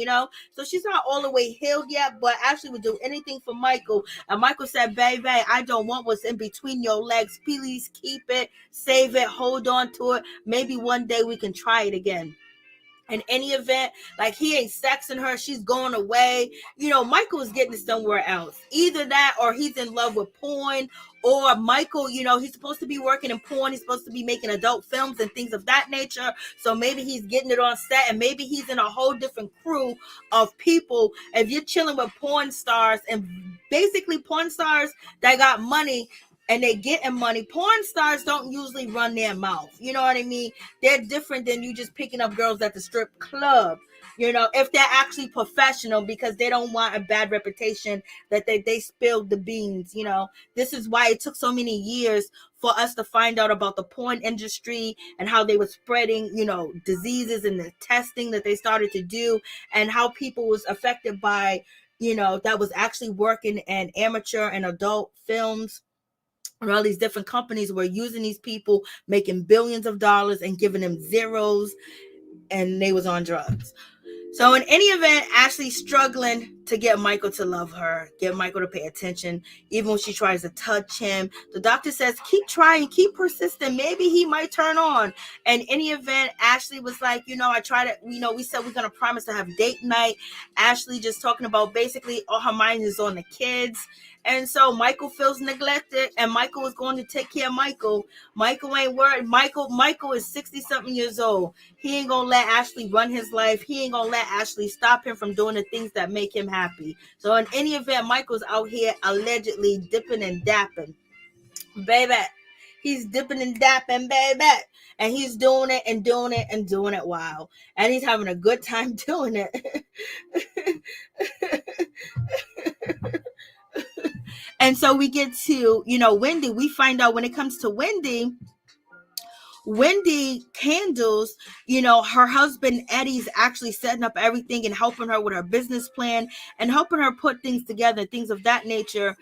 Speaker 1: So she's not all the way healed yet, but Ashley would do anything for Michael. And Michael said, baby, I don't want what's in between your legs. Please keep it, save it, hold on to it. Maybe one day we can try it again. In any event, like he ain't sexing her, she's going away. Michael is getting it somewhere else. Either that or he's in love with porn, or Michael, he's supposed to be working in porn. He's supposed to be making adult films and things of that nature. So maybe he's getting it on set, and maybe he's in a whole different crew of people. If you're chilling with porn stars, and basically porn stars that got money, and they getting money, porn stars don't usually run their mouth. You know what I mean? They're different than you just picking up girls at the strip club. If they're actually professional, because they don't want a bad reputation that they spilled the beans. This is why it took so many years for us to find out about the porn industry and how they were spreading, diseases, and the testing that they started to do, and how people was affected by, that was actually working in amateur and adult films. And all these different companies were using these people, making billions of dollars and giving them zeros, and they was on drugs. So in any event, Ashley's struggling to get Michael to love her, get Michael to pay attention, even when she tries to touch him. The doctor says, keep trying, keep persisting. Maybe he might turn on. And in any event, Ashley was like, I try to, we said we're going to promise to have date night. Ashley just talking about basically all her mind is on the kids. And so Michael feels neglected, and Michael is going to take care of Michael. Michael ain't worried. Michael is 60-something years old. He ain't going to let Ashley run his life. He ain't going to let Ashley stop him from doing the things that make him happy. So in any event, Michael's out here allegedly dipping and dapping. Baby. He's dipping and dapping, baby. And he's doing it and doing it and doing it wild. And he's having a good time doing it. And so we get to, Wendy. We find out when it comes to Wendy Candiace, her husband Eddie's actually setting up everything and helping her with her business plan and helping her put things together, things of that nature,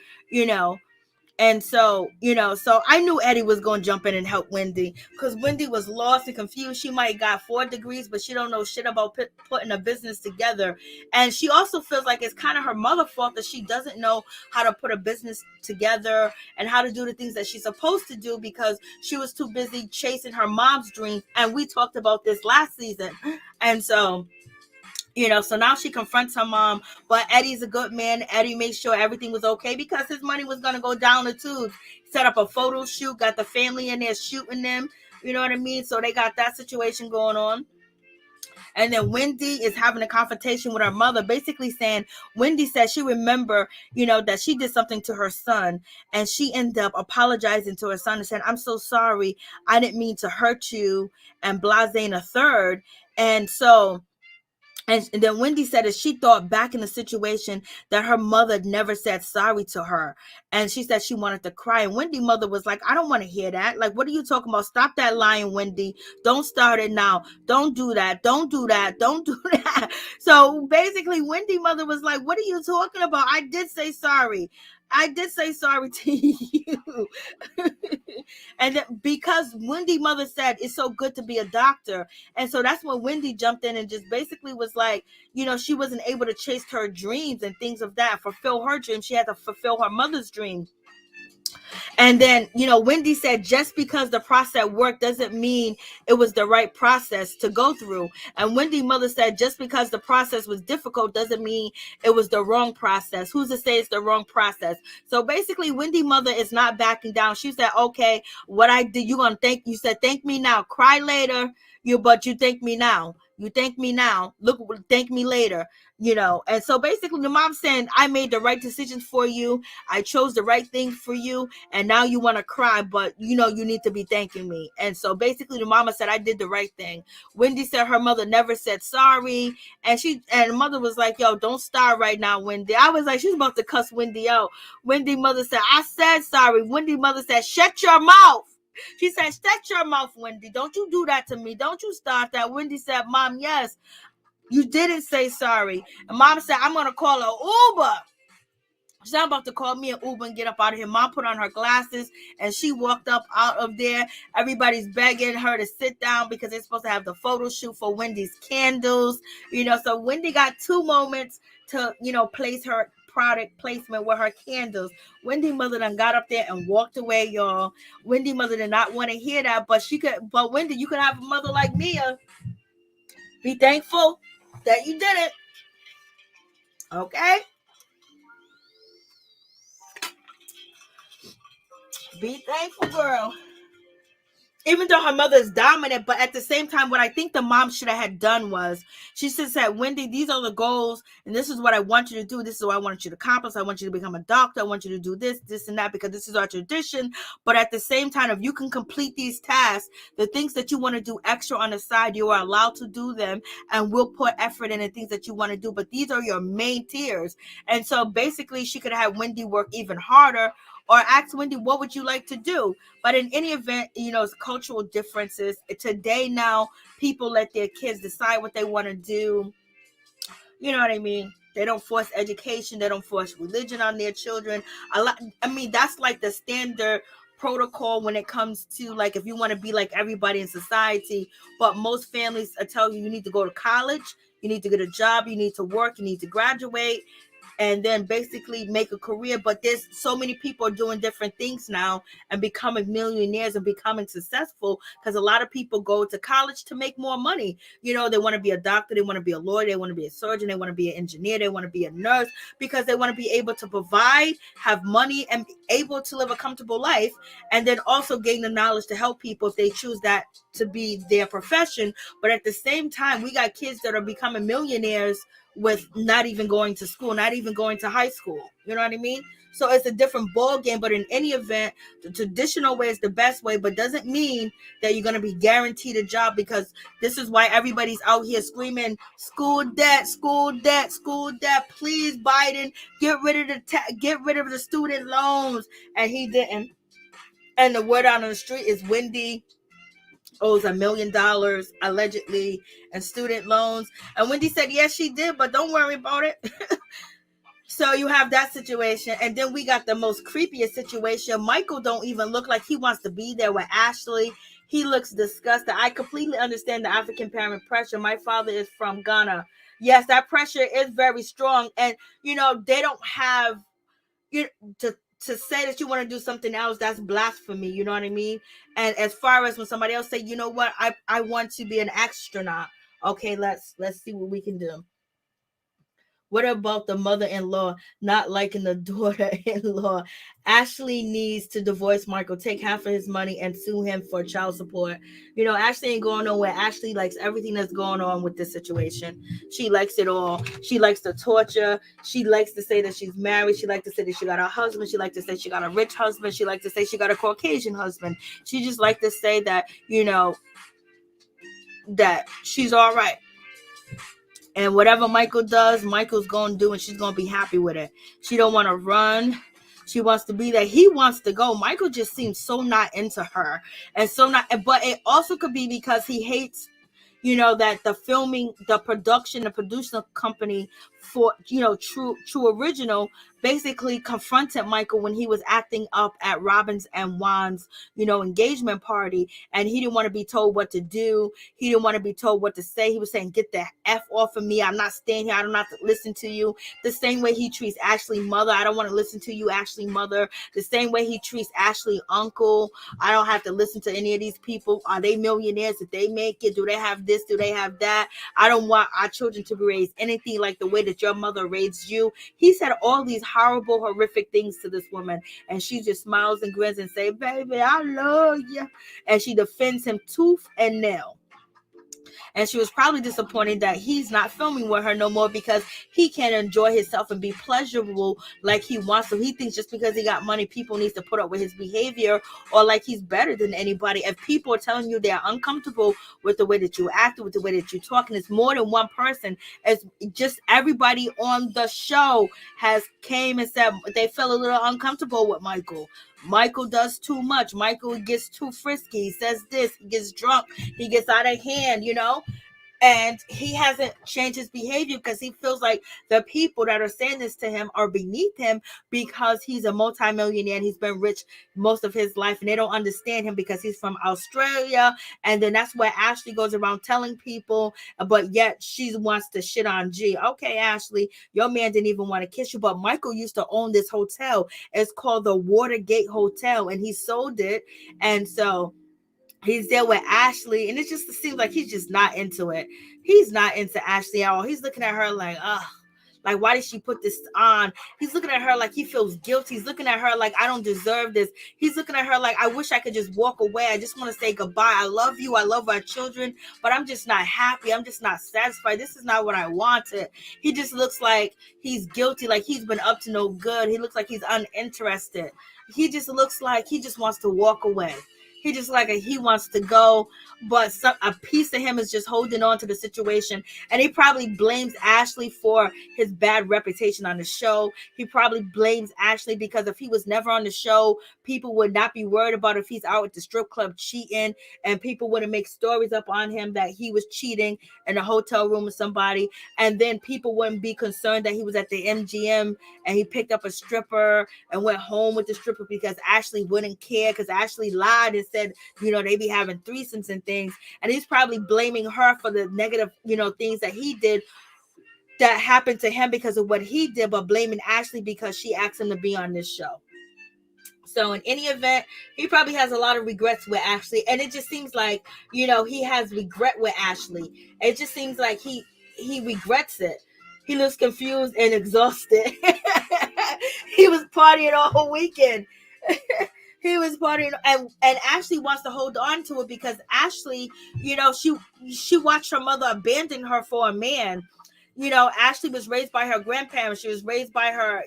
Speaker 1: And so, so I knew Eddie was going to jump in and help Wendy, because Wendy was lost and confused. She might got 4 degrees, but she don't know shit about putting a business together. And she also feels like it's kind of her mother's fault that she doesn't know how to put a business together and how to do the things that she's supposed to do, because she was too busy chasing her mom's dreams. And we talked about this last season. And so, so now she confronts her mom, but Eddie's a good man. Eddie made sure everything was okay because his money was going to go down the tubes. Set up a photo shoot, got the family in there shooting them. You know what I mean? So they got that situation going on. And then Wendy is having a confrontation with her mother, basically saying, Wendy said she remember, that she did something to her son, and she ended up apologizing to her son and saying, I'm so sorry. I didn't mean to hurt you, and blase in a third. And so, and then Wendy said that she thought back in the situation that her mother never said sorry to her. And she said she wanted to cry. And Wendy's mother was like, I don't want to hear that. Like, what are you talking about? Stop that lying, Wendy. Don't start it now. Don't do that. Don't do that. Don't do that. So basically, Wendy's mother was like, what are you talking about? I did say sorry. I did say sorry to you. And then, because Wendy mother said it's so good to be a doctor. And so that's when Wendy jumped in and just basically was like, she wasn't able to chase her dreams and things of that, fulfill her dreams. She had to fulfill her mother's dreams. And then, Wendy said, just because the process worked doesn't mean it was the right process to go through. And Wendy mother said, just because the process was difficult doesn't mean it was the wrong process. Who's to say it's the wrong process? So basically, Wendy mother is not backing down. She said, okay, what I did, you said, thank me now, cry later, but you thank me now. You thank me now. Look, thank me later. And so basically the mom saying, I made the right decisions for you. I chose the right thing for you. And now you want to cry, but you need to be thanking me. And so basically the mama said, I did the right thing. Wendy said her mother never said sorry. And the mother was like, yo, don't start right now, Wendy. I was like, she's about to cuss Wendy out. Wendy mother said, I said sorry. Wendy mother said, shut your mouth. She said, shut your mouth, Wendy. Don't you do that to me. Don't you start that. Wendy said, Mom, yes, you didn't say sorry. And Mom said, I'm going to call an Uber. She's not about to call me an Uber and get up out of here. Mom put on her glasses and she walked up out of there. Everybody's begging her to sit down because they're supposed to have the photo shoot for Wendy's candles. So Wendy got 2 moments to, place her product placement with her candles. Wendy mother done got up there and walked away, y'all. Wendy mother did not want to hear that, but Wendy, you could have a mother like Mia. Be thankful that you did it. Okay? Be thankful, girl. Even though her mother is dominant, but at the same time, what I think the mom should have had done was she should have said, Wendy, these are the goals, and this is what I want you to do. This is what I want you to accomplish. I want you to become a doctor. I want you to do this, this, and that, because this is our tradition. But at the same time, if you can complete these tasks, the things that you want to do extra on the side, you are allowed to do them, and we'll put effort in the things that you want to do. But these are your main tiers. And so basically, she could have had Wendy work even harder, or ask Wendy, what would you like to do? But in any event, it's cultural differences. Today now, people let their kids decide what they want to do. You know what I mean? They don't force education. They don't force religion on their children. That's like the standard protocol when it comes to, like, if you want to be like everybody in society. But most families tell you need to go to college, you need to get a job, you need to work, you need to graduate, and then basically make a career. But there's so many people are doing different things now and becoming millionaires and becoming successful, because a lot of people go to college to make more money. They want to be a doctor, they want to be a lawyer, they want to be a surgeon, they want to be an engineer, they want to be a nurse, because they want to be able to provide, have money, and be able to live a comfortable life, and then also gain the knowledge to help people if they choose that to be their profession. But at the same time, we got kids that are becoming millionaires with not even going to school, not even going to high school. You know what I mean? So it's a different ball game. But in any event, the traditional way is the best way, but doesn't mean that you're going to be guaranteed a job, because this is why everybody's out here screaming, school debt, school debt, school debt. Please, Biden, get rid of the student loans. And he didn't. And the word out on the street is Wendy owes $1 million allegedly in student loans. And Wendy said, yes, she did, but don't worry about it. So you have that situation. And then we got the most creepiest situation. Michael don't even look like he wants to be there with Ashley. He looks disgusted. I completely understand the African parent pressure. My father is from Ghana. Yes, that pressure is very strong. And, they don't have, to say that you want to do something else, that's blasphemy. You know what I mean? And as far as when somebody else say, you know what, I want to be an astronaut. Okay, let's see what we can do. What about the mother-in-law not liking the daughter-in-law? Ashley needs to divorce Michael, take half of his money, and sue him for child support. Ashley ain't going nowhere. Ashley likes everything that's going on with this situation. She likes it all. She likes the torture. She likes to say that she's married. She likes to say that she got a husband. She likes to say she got a rich husband. She likes to say she got a Caucasian husband. She just likes to say that, that she's all right. And whatever Michael does, Michael's going to do, and she's going to be happy with it. She don't want to run. She wants to be there. He wants to go. Michael just seems so not into her. And so not, but it also could be because he hates, that the filming, the production, the producer company for, True Original basically confronted Michael when he was acting up at Robyn's and Juan's, engagement party. And he didn't want to be told what to do. He didn't want to be told what to say. He was saying, get the F off of me. I'm not staying here. I don't have to listen to you. The same way he treats Ashley mother. I don't want to listen to you, Ashley mother. The same way he treats Ashley uncle. I don't have to listen to any of these people. Are they millionaires? Did they make it? Do they have this? Do they have that? I don't want our children to be raised anything like the way that your mother raised you. He said all these horrible, horrific things to this woman, and she just smiles and grins and say, baby, I love you. And she defends him tooth and nail. And she was probably disappointed that he's not filming with her no more, because he can't enjoy himself and be pleasurable like he wants to. He thinks just because he got money, people needs to put up with his behavior, or like he's better than anybody. If people are telling you they're uncomfortable with the way that you act, with the way that you talk, and it's more than one person, it's just everybody on the show has came and said they felt a little uncomfortable with Michael. Michael does too much. Michael gets too frisky. He says this. He gets drunk. He gets out of hand, And he hasn't changed his behavior because he feels like the people that are saying this to him are beneath him, because he's a multimillionaire and he's been rich most of his life, and they don't understand him because he's from Australia. And then that's where Ashley goes around telling people, but yet she wants to shit on G. Okay, Ashley, your man didn't even want to kiss you, but Michael used to own this hotel. It's called the Watergate Hotel, and he sold it. And so He's there with Ashley, and it just seems like he's just not into it. He's not into Ashley at all. He's looking at her like, ugh. Like, why did she put this on? He's looking at her like he feels guilty. He's looking at her like, I don't deserve this. He's looking at her like, I wish I could just walk away. I just want to say goodbye. I love you. I love our children, but I'm just not happy. I'm just not satisfied. This is not what I wanted. He just looks like he's guilty, like he's been up to no good. He looks like he's uninterested. He just looks like he just wants to walk away. He just like he wants to go, but a piece of him is just holding on to the situation. And he probably blames Ashley for his bad reputation on the show. He probably blames Ashley because if he was never on the show, people would not be worried about if he's out at the strip club cheating, and people wouldn't make stories up on him that he was cheating in a hotel room with somebody. And then people wouldn't be concerned that he was at the MGM and he picked up a stripper and went home with the stripper, because Ashley wouldn't care, because Ashley lied and said, they be having threesomes and things. And he's probably blaming her for the negative, things that he did that happened to him because of what he did, but blaming Ashley because she asked him to be on this show. So in any event, he probably has a lot of regrets with Ashley. And it just seems like, he has regret with Ashley. It just seems like he regrets it. He looks confused and exhausted. He was partying all weekend. He was partying, and Ashley wants to hold on to it because Ashley, she watched her mother abandon her for a man. Ashley was raised by her grandparents. She was raised by her,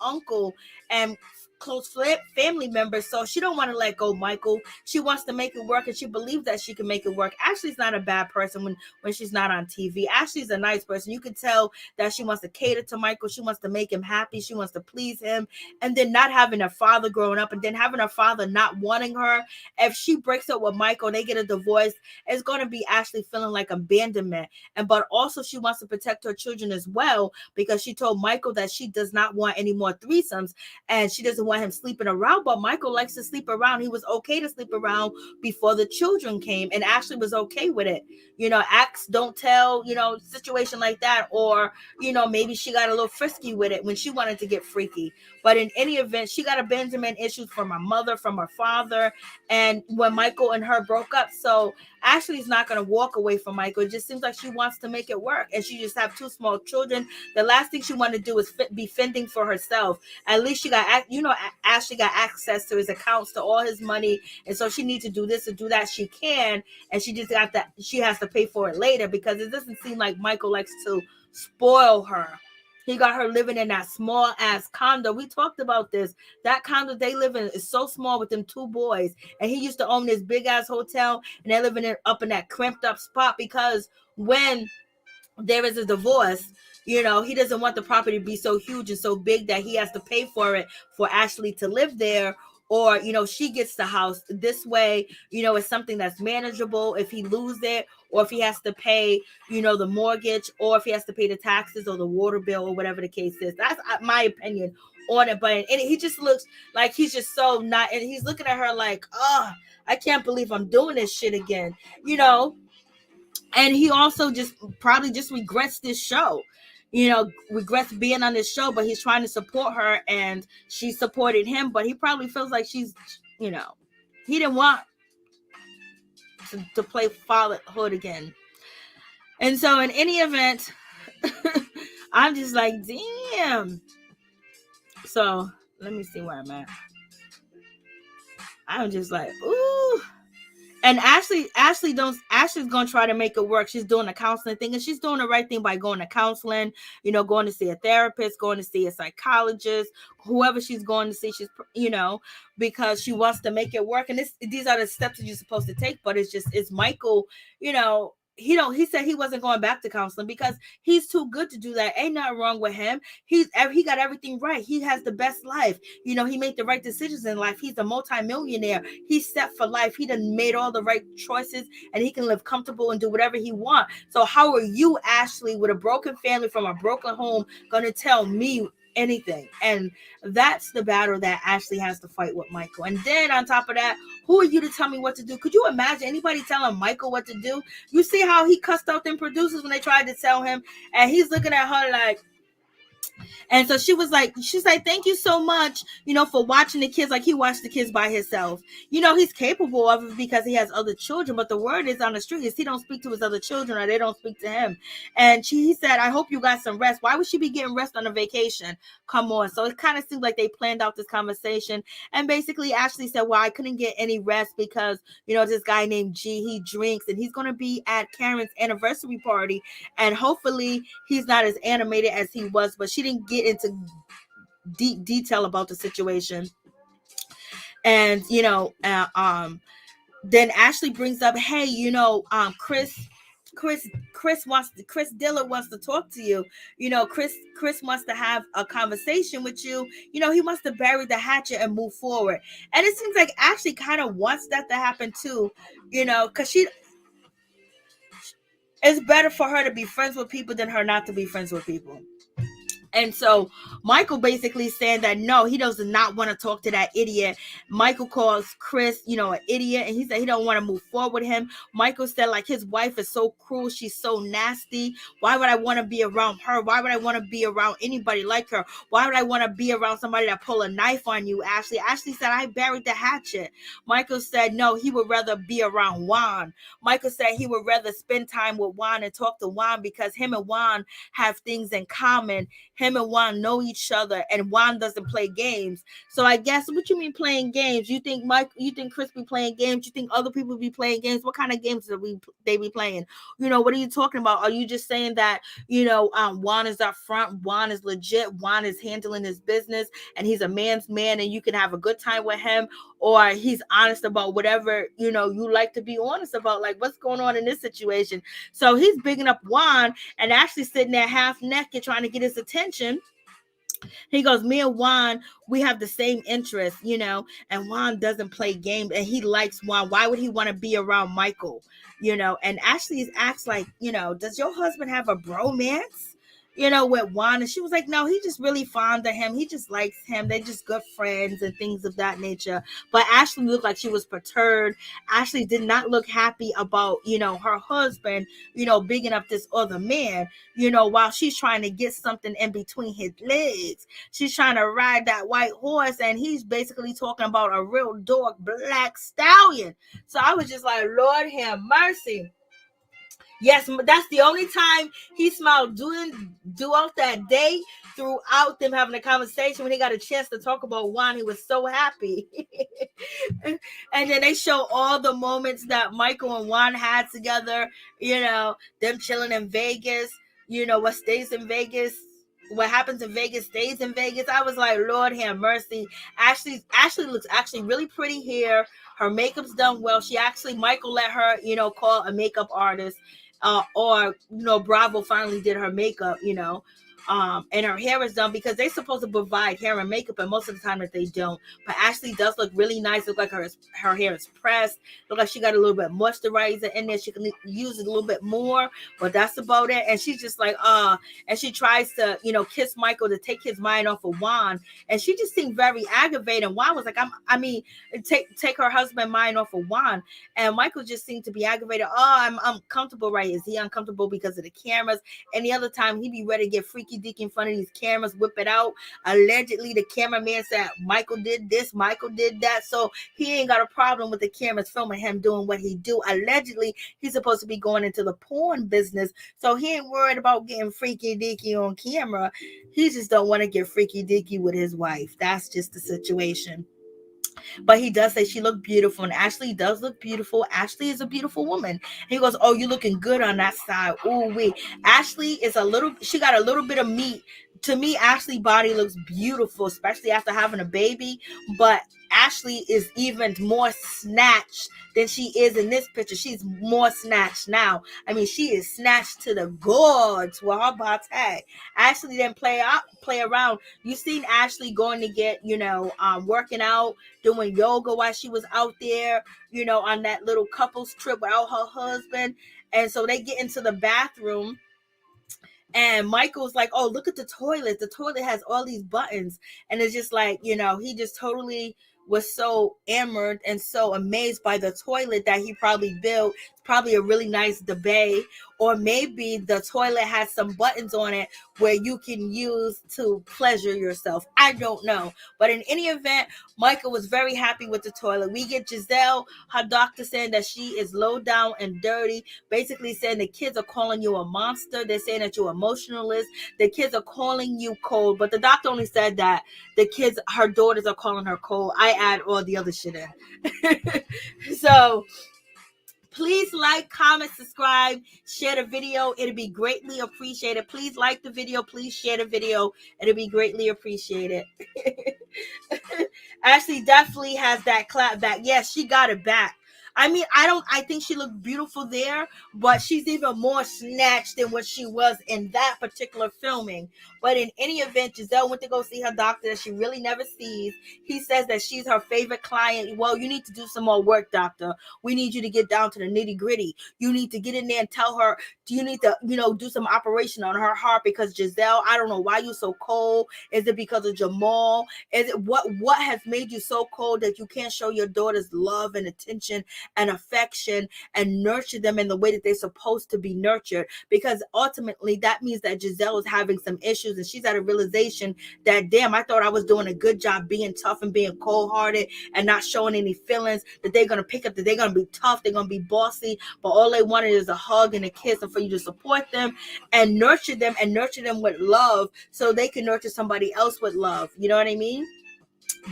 Speaker 1: uncle and close family members. So she don't want to let go Michael. She wants to make it work, and she believes that she can make it work. Ashley's not a bad person when she's not on TV. Ashley's a nice person. You can tell that she wants to cater to Michael. She wants to make him happy. She wants to please him. And then not having a father growing up, and then having her father not wanting her. If she breaks up with Michael, they get a divorce, it's going to be Ashley feeling like abandonment. But also she wants to protect her children as well, because she told Michael that she does not want any more threesomes, and she doesn't want him sleeping around. But Michael likes to sleep around. He was okay to sleep around before the children came, and Ashley was okay with it. Ask, don't tell, situation like that. Or, maybe she got a little frisky with it when she wanted to get freaky. But in any event, she got abandonment issues from her mother, from her father, and when Michael and her broke up. So Ashley's not going to walk away from Michael. It just seems like she wants to make it work, and she just have 2 small children. The last thing she want to do is be fending for herself. At least she got, Ashley got access to his accounts, to all his money, and so she needs to do this and do that. She can, and she just got that. She has to pay for it later, because it doesn't seem like Michael likes to spoil her. He got her living in that small ass condo. We talked about this. That condo they live in is so small with them 2 boys. And he used to own this big ass hotel, and they're living up in that cramped up spot, because when there is a divorce, he doesn't want the property to be so huge and so big that he has to pay for it for Ashley to live there. Or, she gets the house. This way, it's something that's manageable if he loses it, or if he has to pay, the mortgage, or if he has to pay the taxes or the water bill, or whatever the case is. That's my opinion on it. But he just looks like he's just so not, and he's looking at her like, oh, I can't believe I'm doing this shit again, And he also just probably just regrets this show. Regrets being on this show, but he's trying to support her, and she supported him, but he probably feels like she's, he didn't want to play fatherhood again. And so in any event, I'm just like, damn. So let me see where I'm at. I'm just like, ooh. And Ashley's going to try to make it work. She's doing a counseling thing, and she's doing the right thing by going to counseling, going to see a therapist, going to see a psychologist, whoever she's going to see, because she wants to make it work. And these are the steps that you're supposed to take. But it's Michael, he said he wasn't going back to counseling because he's too good to do that. Ain't nothing wrong with him. He got everything right. He has the best life. He made the right decisions in life. He's a multimillionaire. He's set for life. He done made all the right choices, and he can live comfortable and do whatever he wants. So how are you, Ashley, with a broken family from a broken home, going to tell me anything? And that's the battle that Ashley has to fight with Michael. And then on top of that, who are you to tell me what to do? Could you imagine anybody telling Michael what to do? You see how he cussed out them producers when they tried to tell him, and he's looking at her like, And so she's like, thank you so much, for watching the kids. Like, he watched the kids by himself. He's capable of it because he has other children, but the word is on the street is he don't speak to his other children, or they don't speak to him. And he said, I hope you got some rest. Why would she be getting rest on a vacation? Come on. So it kind of seemed like they planned out this conversation. And basically Ashley said, well, I couldn't get any rest because, this guy named G, he drinks, and he's going to be at Karen's anniversary party. And hopefully he's not as animated as he was, but she didn't get into deep detail about the situation. And then Ashley brings up, hey, Chris Dillard wants to talk to you. Chris wants to have a conversation with you. He wants to bury the hatchet and move forward. And it seems like Ashley kind of wants that to happen too, because it's better for her to be friends with people than her not to be friends with people. And so Michael basically saying that no, he does not want to talk to that idiot. Michael calls Chris, an idiot, and he said he don't want to move forward with him. Michael said, like, his wife is so cruel, she's so nasty. Why would I want to be around her? Why would I want to be around anybody like her? Why would I want to be around somebody that pull a knife on you, Ashley? Ashley said, I buried the hatchet. Michael said, no, he would rather be around Juan. Michael said he would rather spend time with Juan and talk to Juan because him and Juan have things in common. Him and Juan know each other, and Juan doesn't play games. So I guess, what you mean playing games? You think Chris be playing games? You think other people be playing games? What kind of games they be playing? What are you talking about? Are you just saying that, Juan is up front, Juan is legit, Juan is handling his business, and he's a man's man, and you can have a good time with him? Or he's honest about whatever, you like to be honest about, like what's going on in this situation? So he's bigging up Juan and actually sitting there half naked trying to get his attention. He goes, me and Juan, we have the same interests, and Juan doesn't play games, and he likes Juan. Why would he want to be around Michael? And Ashley acts like, does your husband have a bromance? With Juan? And she was like, no, he just really fond of him. He just likes him. They're just good friends and things of that nature. But Ashley looked like she was perturbed. Ashley did not look happy about, her husband, bigging up this other man, while she's trying to get something in between his legs. She's trying to ride that white horse, and he's basically talking about a real dog, black stallion. So I was just like, Lord have mercy. Yes, that's the only time he smiled throughout that day, throughout them having a conversation. When he got a chance to talk about Juan, he was so happy. And then they show all the moments that Michael and Juan had together, them chilling in Vegas, what stays in Vegas. What happens in Vegas stays in Vegas. I was like, Lord have mercy. Ashley looks actually really pretty here. Her makeup's done well. Michael let her, call a makeup artist. Or Bravo finally did her makeup, and her hair is done because they're supposed to provide hair and makeup, and most of the time that they don't. But Ashley does look really nice. Look like her hair is pressed. Look like she got a little bit moisturizer in there. She can use it a little bit more, but that's about it. And she's just like, and she tries to, kiss Michael to take his mind off of Juan, and she just seemed very aggravated. And Juan was like, take her husband's mind off of Juan, and Michael just seemed to be aggravated. I'm uncomfortable, right? Is he uncomfortable because of the cameras? Any other time he'd be ready to get freaky deaky in front of these cameras, whip it out. Allegedly, the cameraman said Michael did this, Michael did that, so he ain't got a problem with the cameras filming him doing what he do. Allegedly, he's supposed to be going into the porn business, so he ain't worried about getting freaky deaky on camera. He just don't want to get freaky deaky with his wife. That's just the situation. But he does say she looked beautiful, and Ashley does look beautiful. Ashley is a beautiful woman. He goes, oh, you looking good on that side. Ooh, wee. Ashley is she got a little bit of meat. To me, Ashley's body looks beautiful, especially after having a baby. But Ashley is even more snatched than she is in this picture. She's more snatched now. I mean, she is snatched to the gourds with her body. Ashley didn't play around. You seen Ashley going to get, working out, doing yoga while she was out there, on that little couples trip without her husband. And so they get into the bathroom, and Michael's like, oh, look at the toilet. The toilet has all these buttons. And it's just like, he just totally was so enamored and so amazed by the toilet that he probably built. probably a really nice debate, or maybe the toilet has some buttons on it where you can use to pleasure yourself. I don't know. But in any event, Michael was very happy with the toilet. We get Giselle, her doctor, saying that she is low down and dirty, basically saying the kids are calling you a monster. They're saying that you're emotionalist. The kids are calling you cold. But the doctor only said that the kids, her daughters, are calling her cold. I add all the other shit in. So please like, comment, subscribe, share the video. It'll be greatly appreciated. Please like the video. Please share the video. It'll be greatly appreciated. Ashley definitely has that clap back. Yes, she got it back. I mean, I think she looked beautiful there, but she's even more snatched than what she was in that particular filming. But in any event, Giselle went to go see her doctor that she really never sees. He says that she's her favorite client. Well, you need to do some more work, doctor. We need you to get down to the nitty gritty. You need to get in there and tell her, do you need to, do some operation on her heart? Because Giselle, I don't know why you're so cold. Is it because of Jamal? Is it what has made you so cold that you can't show your daughters love and attention and affection and nurture them in the way that they're supposed to be nurtured? Because ultimately that means that Giselle is having some issues, and she's at a realization that, damn, I thought I was doing a good job being tough and being cold-hearted and not showing any feelings, that they're going to pick up, that they're going to be tough, they're going to be bossy, but all they wanted is a hug and a kiss, and for you to support them and nurture them with love so they can nurture somebody else with love. You know what I mean?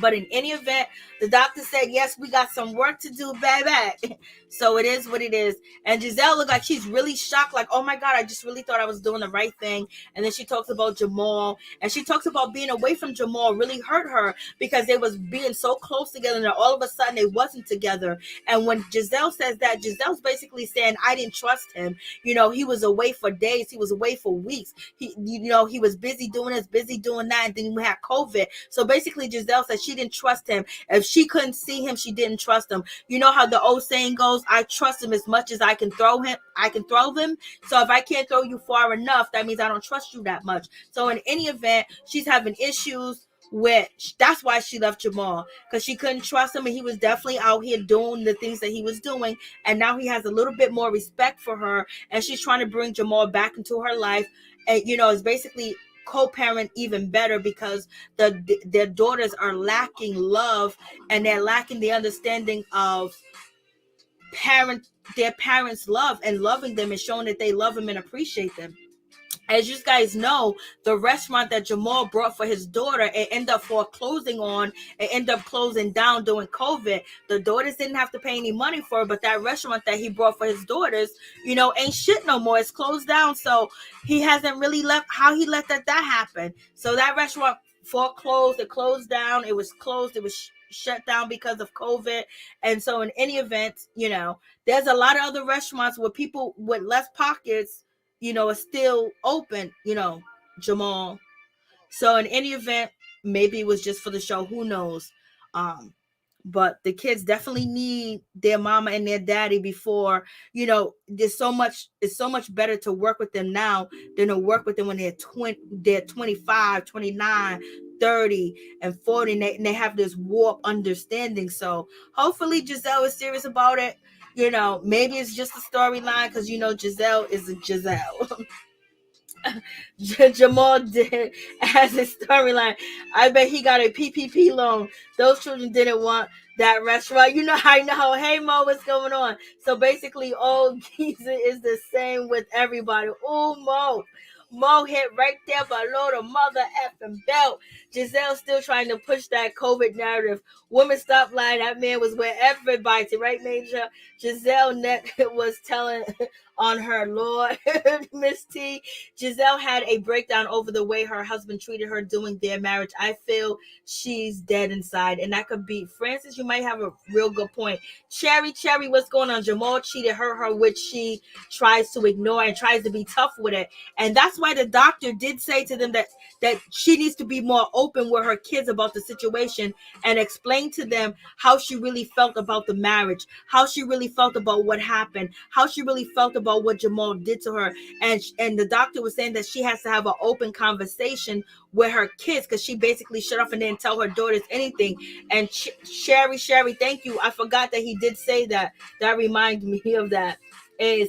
Speaker 1: But in any event, the doctor said, yes, we got some work to do, baby. So it is what it is. And Giselle looked like she's really shocked, like, oh my God, I just really thought I was doing the right thing. And then she talks about Jamal, and she talks about being away from Jamal really hurt her because they was being so close together, and then all of a sudden they wasn't together. And when Giselle says that, Giselle's basically saying, I didn't trust him. He was away for days. He was away for weeks. He was busy doing this, busy doing that. And then we had COVID. So basically Giselle said she didn't trust him. If she couldn't see him, she didn't trust him. You know how the old saying goes, I trust him as much as I can throw him. So if I can't throw you far enough, that means I don't trust you that much. So in any event, she's having issues with, that's why she left Jamal, because she couldn't trust him, and he was definitely out here doing the things that he was doing. And now he has a little bit more respect for her, and she's trying to bring Jamal back into her life. And it's basically co-parent even better, because their daughters are lacking love, and they're lacking the understanding of their parents' love and loving them and showing that they love them and appreciate them. As you guys know, the restaurant that Jamal brought for his daughter, it ended up foreclosing on. It ended up closing down during COVID. The daughters didn't have to pay any money for it, but that restaurant that he brought for his daughters, ain't shit no more. It's closed down. So he hasn't really left. How he let that happen? So that restaurant foreclosed. It closed down. It was closed. It was shut down because of COVID. And so in any event, there's a lot of other restaurants where people with less pockets are still open, Jamal. So in any event, maybe it was just for the show, who knows? But the kids definitely need their mama and their daddy before, it's so much better to work with them now than to work with them when they're 25, 29, 30, and 40, and they have this warped understanding. So hopefully Giselle is serious about it. Maybe it's just a storyline, because Giselle is a Giselle. Jamal did as a storyline. I bet he got a PPP loan. Those children didn't want that restaurant. I know. Hey Mo, what's going on? So basically, old Giza is the same with everybody. Oh, Mo hit right there below the mother effing belt. Giselle still trying to push that COVID narrative. Women, stop lying. That man was with everybody, right, Major? Giselle net was telling on her, Lord. Miss T. Giselle had a breakdown over the way her husband treated her during their marriage. I feel she's dead inside. And that could be, Francis, you might have a real good point. Cherry, what's going on? Jamal cheated her, which she tries to ignore and tries to be tough with it. And that's why the doctor did say to them that she needs to be more open with her kids about the situation and explain to them how she really felt about the marriage, how she really felt about what happened, how she really felt about what Jamal did to her. And the doctor was saying that she has to have an open conversation with her kids, because she basically shut off and didn't tell her daughters anything. And Sherry, thank you. I forgot that he did say that. That reminded me of that. is,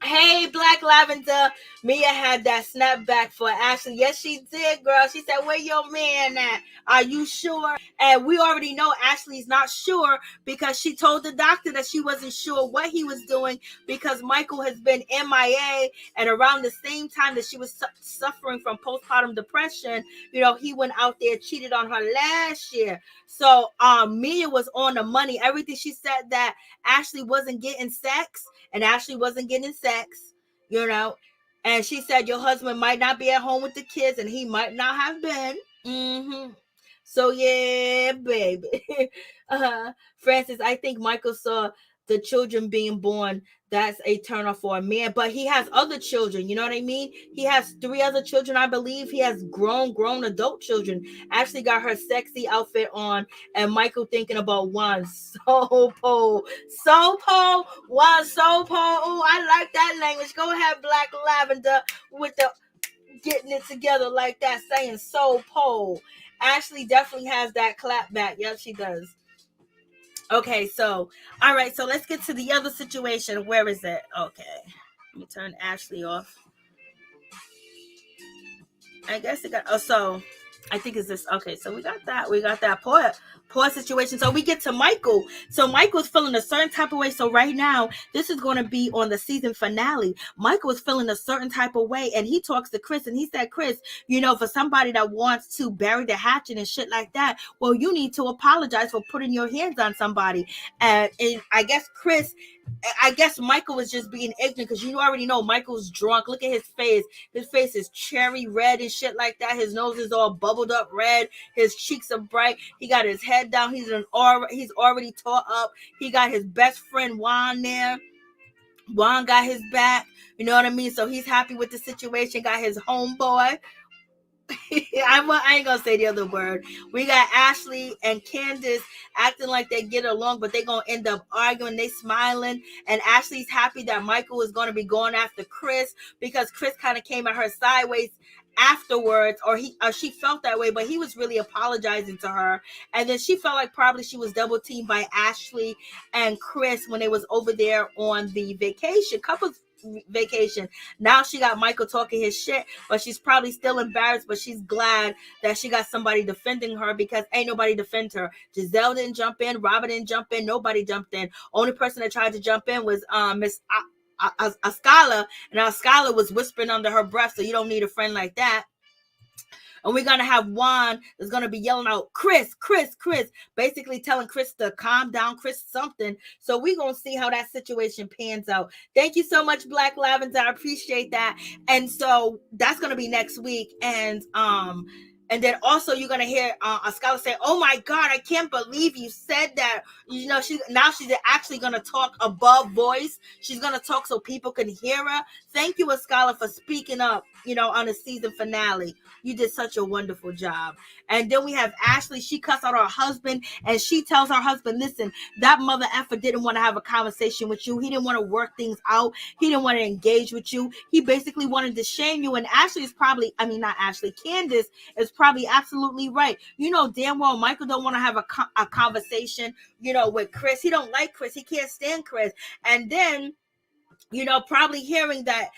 Speaker 1: hey, Black Lavender, Mia had that snapback for Ashley. Yes, she did, girl. She said, where your man at? Are you sure? And we already know Ashley's not sure because she told the doctor that she wasn't sure what he was doing because Michael has been MIA. And around the same time that she was suffering from postpartum depression, he went out there, cheated on her last year. So Mia was on the money. Everything she said that Ashley wasn't getting sex and Ashley wasn't getting sex, and she said your husband might not be at home with the kids and he might not have been. So yeah, baby. Francis, I think Michael saw the children being born. That's a turn off for a man, but he has other children. You know what I mean? He has 3 other children, I believe. He has grown adult children. Ashley got her sexy outfit on, and Michael thinking about Juan Sopo. Juan Sopo. Oh, I like that language. Go ahead, Black Lavender, with the getting it together like that, saying Sopo. Ashley definitely has that clap back. Yep, she does. Okay, so, all right, so let's get to the other situation. Where is it? Okay, let me turn Ashley off. I guess it got, so I think it's this. Okay, so we got that poor situation. So we get to Michael. So Michael's feeling a certain type of way. So right now, this is going to be on the season finale. Michael is feeling a certain type of way, and he talks to Chris, and he said, Chris, for somebody that wants to bury the hatchet and shit like that, well, you need to apologize for putting your hands on somebody. And I guess Michael was just being ignorant because you already know Michael's drunk. Look at his face. His face is cherry red and shit like that. His nose is all bubbled up red. His cheeks are bright. He got his head down. He's already tore up. He got his best friend Juan there. Juan got his back. You know what I mean? So he's happy with the situation. Got his homeboy. I ain't gonna say the other word. We got Ashley and Candiace acting like they get along, but they gonna end up arguing. They smiling, and Ashley's happy that Michael is gonna be going after Chris because Chris kind of came at her sideways afterwards, or she felt that way, but he was really apologizing to her, and then she felt like probably she was double teamed by Ashley and Chris when they was over there on the couples vacation. Now she got Michael talking his shit, but she's probably still embarrassed, but she's glad that she got somebody defending her because ain't nobody defend her. Gizelle didn't jump in, Robyn didn't jump in, nobody jumped in. Only person that tried to jump in was Miss a scholar, and our scholar was whispering under her breath, so you don't need a friend like that. And we're gonna have Juan that's gonna be yelling out, Chris, basically telling Chris to calm down, Chris something. So we're gonna see how that situation pans out. Thank you so much, Black Lavender. I appreciate that. And so that's gonna be next week. And then also you're gonna hear a scholar say, "Oh my God, I can't believe you said that." She's actually gonna talk above voice. She's gonna talk so people can hear her. Thank you, a scholar, for speaking up. On the season finale, you did such a wonderful job. And then we have Ashley. She cussed out her husband, and she tells her husband, "Listen, that mother effer didn't want to have a conversation with you. He didn't want to work things out. He didn't want to engage with you. He basically wanted to shame you." And Ashley is probably, not Ashley, Candiace is probably absolutely right. Damn well Michael don't want to have a conversation, with Chris. He don't like Chris. He can't stand Chris. And then, probably hearing that,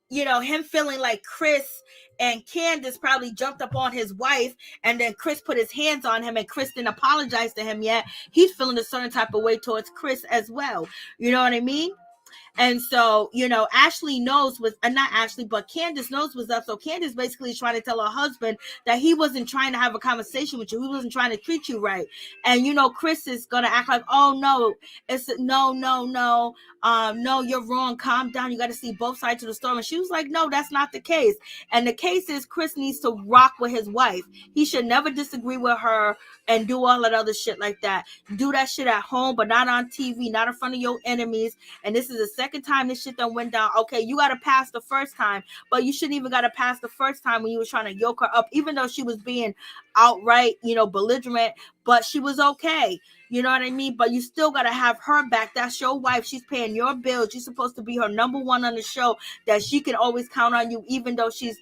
Speaker 1: him feeling like Chris and Candiace probably jumped up on his wife, and then Chris put his hands on him, and Chris didn't apologize to him yet. He's feeling a certain type of way towards Chris as well. You know what I mean? And so, Ashley knows not Ashley, but Candiace knows what's up. So Candiace basically is trying to tell her husband that he wasn't trying to have a conversation with you. He wasn't trying to treat you right. And, Chris is going to act like, "Oh no, no, you're wrong. Calm down. You got to see both sides of the story." And she was like, "No, that's not the case." And the case is Chris needs to rock with his wife. He should never disagree with her and do all that other shit like that. Do that shit at home, but not on TV, not in front of your enemies. And this is the second time this shit done went down. Okay, you got to pass the first time, but you shouldn't even got to pass the first time when you was trying to yoke her up, even though she was being outright, belligerent, but she was okay. You know what I mean? But you still got to have her back. That's your wife. She's paying your bills. You're supposed to be her number one on the show, that she can always count on you, even though she's,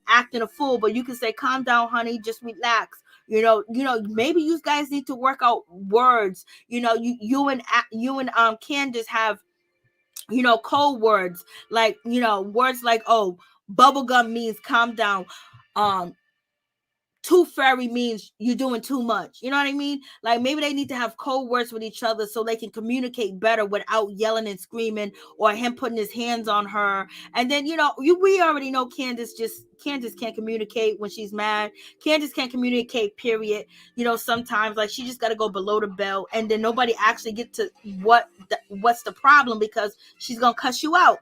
Speaker 1: acting a fool. But you can say, "Calm down, honey. Just relax." Maybe you guys need to work out words. You and Candiace have code words, like, words like, oh, bubblegum means calm down. Tooth fairy means you're doing too much. You know what I mean? Like, maybe they need to have code words with each other so they can communicate better without yelling and screaming, or him putting his hands on her. And then, we already know Candiace can't communicate when she's mad. Candiace can't communicate, period. Sometimes, like, she just got to go below the belt, and then nobody actually get to what's the problem, because she's going to cuss you out.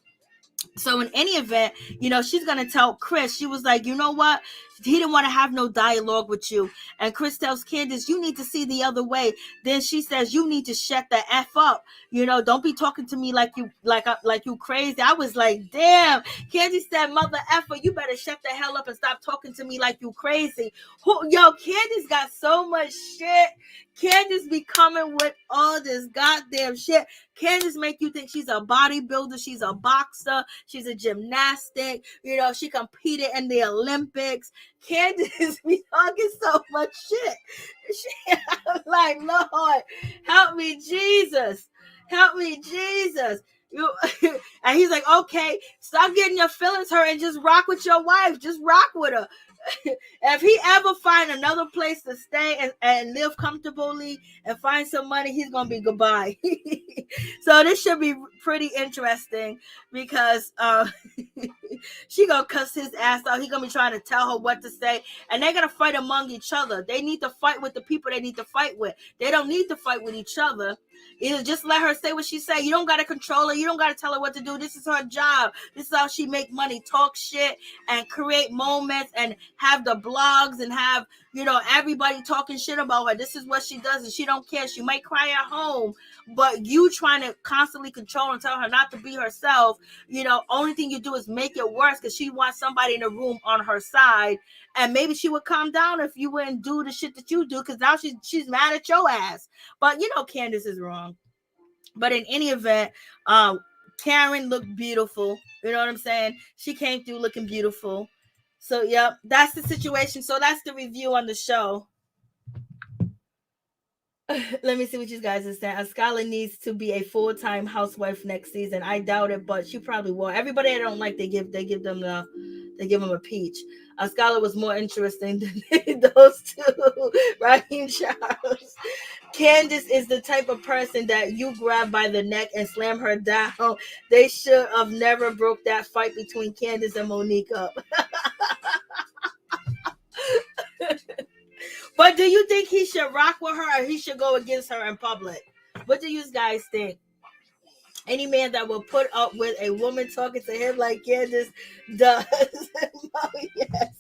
Speaker 1: So in any event, she's going to tell Chris, she was like, you know what? He didn't want to have no dialogue with you. And Chris tells Candiace, you need to see the other way. Then she says, you need to shut the F up. Don't be talking to me like you crazy. I was like, damn. Candiace said, mother effer, you better shut the hell up and stop talking to me like you crazy. Candiace got so much shit. Candiace be coming with all this goddamn shit. Candiace make you think she's a bodybuilder, she's a boxer, she's a gymnastic, she competed in the Olympics. Candiace be talking so much shit. I'm like, Lord, help me, Jesus. Help me, Jesus. And he's like, okay, stop getting your feelings hurt and just rock with your wife. Just rock with her. If he ever find another place to stay and live comfortably and find some money, he's gonna be goodbye. So this should be pretty interesting, because she gonna cuss his ass out. He gonna be trying to tell her what to say, and they're gonna fight among each other. They need to fight with the people they need to fight with. They don't need to fight with each other. Either just let her say what she say. You don't gotta control her. You don't gotta tell her what to do. This is her job. This is how she make money. Talk shit and create moments and have the blogs and have, everybody talking shit about her. This is what she does, and she don't care. She might cry at home, but you trying to constantly control and tell her not to be herself. Only thing you do is make it worse, because she wants somebody in the room on her side. And maybe she would calm down if you wouldn't do the shit that you do, because now she's mad at your ass. But Candiace is wrong. But in any event, Karen looked beautiful. You know what I'm saying? She came through looking beautiful. So, yep, that's the situation. So that's the review on the show. Let me see what you guys are saying. Ascala needs to be a full-time housewife next season. I doubt it, but she probably will. Everybody I don't like, they give them a peach. Ascala was more interesting than those two. Raheem Charles. Candiace is the type of person that you grab by the neck and slam her down. They should have never broke that fight between Candiace and Monique up. But do you think he should rock with her, or he should go against her in public? What do you guys think? Any man that will put up with a woman talking to him like Candiace does. Oh, yes.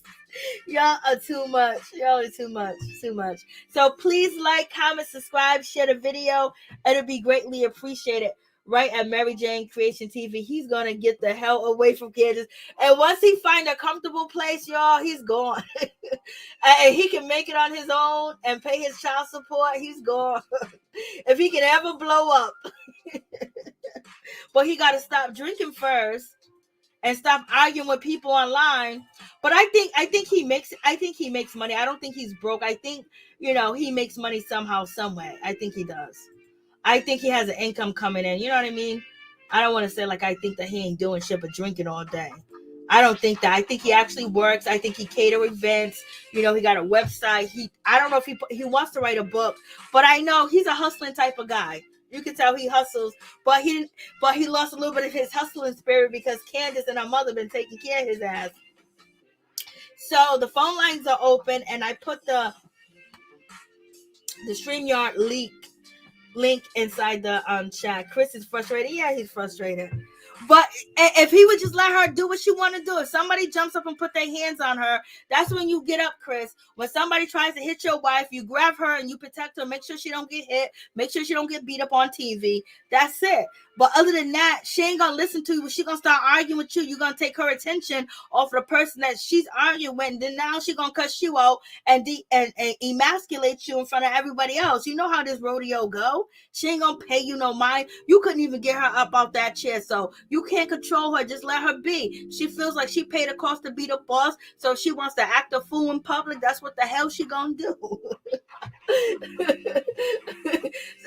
Speaker 1: Y'all are too much. Y'all are too much. Too much. So please like, comment, subscribe, share the video. It'll be greatly appreciated. Right at Mary Jane Creation TV. He's going to get the hell away from Candiace. And once he find a comfortable place, y'all, he's gone. And he can make it on his own and pay his child support, he's gone. If he can ever blow up. But he got to stop drinking first and stop arguing with people online. But I think he makes money. I don't think he's broke. I think, he makes money somehow, some way. I think he does. I think he has an income coming in. You know what I mean? I don't want to say like I think that he ain't doing shit but drinking all day. I don't think that. I think he actually works. I think he caters events. He got a website. I don't know if he wants to write a book, but I know he's a hustling type of guy. You can tell he hustles, but he lost a little bit of his hustling spirit because Candiace and her mother been taking care of his ass. So the phone lines are open, and I put the StreamYard link inside the chat. Chris is frustrated. Yeah, he's frustrated. But if he would just let her do what she want to do, if somebody jumps up and put their hands on her, that's when you get up, Chris. When somebody tries to hit your wife, you grab her and you protect her. Make sure she don't get hit. Make sure she don't get beat up on TV. That's it. But other than that, she ain't going to listen to you. She's going to start arguing with you. You're going to take her attention off the person that she's arguing with. And then now she's going to cuss you out and emasculate you in front of everybody else. You know how this rodeo go. She ain't going to pay you no mind. You couldn't even get her up out that chair. So you can't control her. Just let her be. She feels like she paid a cost to be the boss. So if she wants to act a fool in public, that's what the hell she going to do.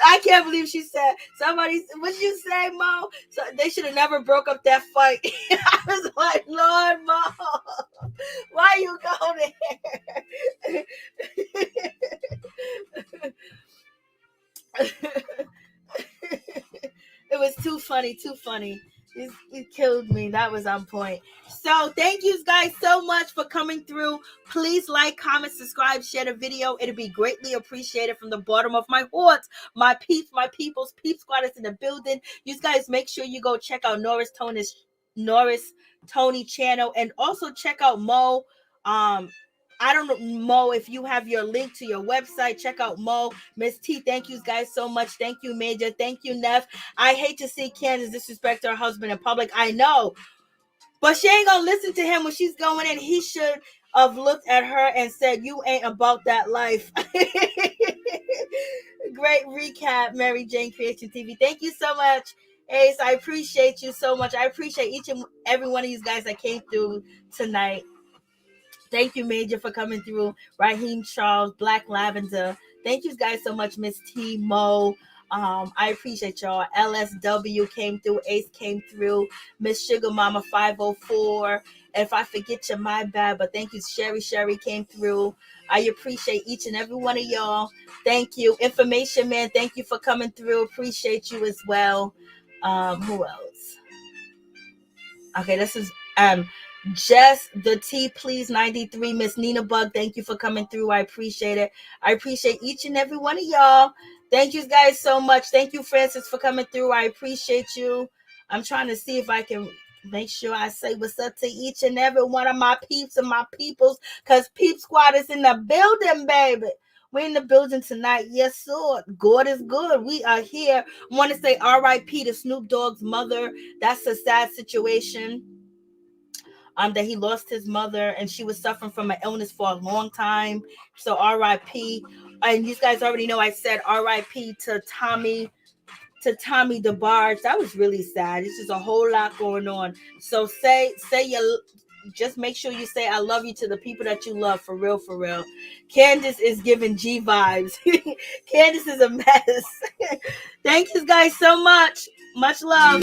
Speaker 1: I can't believe she said somebody. What you say, Mo? So they should have never broke up that fight. I was like, Lord, Mo, why you go there? It was too funny, too funny. It killed me. That was on point. So thank you guys so much for coming through. Please like, comment, subscribe, share the video. It'll be greatly appreciated from the bottom of my heart. My peeps, my peoples, peep squad is in the building. You guys make sure you go check out Norris Tony channel, and also check out Mo. I don't know, Mo, if you have your link to your website, check out Mo. Miss T, thank you guys so much. Thank you, Major. Thank you, Neff. I hate to see Candice disrespect her husband in public. I know. But she ain't gonna listen to him when she's going in. He should have looked at her and said, you ain't about that life. Great recap, Mary Jane Creation TV. Thank you so much, Ace. I appreciate you so much. I appreciate each and every one of you guys that came through tonight. Thank you, Major, for coming through. Raheem Charles, Black Lavender. Thank you guys so much, Miss T, Mo. I appreciate y'all. LSW came through. Ace came through. Miss Sugar Mama 504. If I forget you, my bad. But thank you. Sherry came through. I appreciate each and every one of y'all. Thank you. Information Man, thank you for coming through. Appreciate you as well. Who else? Okay, this is Jess the T, please 93. Miss Nina Bug, thank you for coming through. I appreciate it. I appreciate each and every one of y'all. Thank you guys so much. Thank you, Francis, for coming through. I appreciate you. I'm trying to see if I can make sure I say what's up to each and every one of my peeps and my peoples, because Peep Squad is in the building, baby. We're in the building tonight. Yes, sir. God is good. We are here. I want to say R.I.P. to Snoop Dogg's mother. That's a sad situation. That he lost his mother and she was suffering from an illness for a long time. So R.I.P. And you guys already know I said R.I.P. to Tommy DeBarge. That was really sad. It's just a whole lot going on. So say you just make sure you say I love you to the people that you love, for real, for real. Candice is giving G vibes. Candice is a mess. Thank you guys so much. Much love.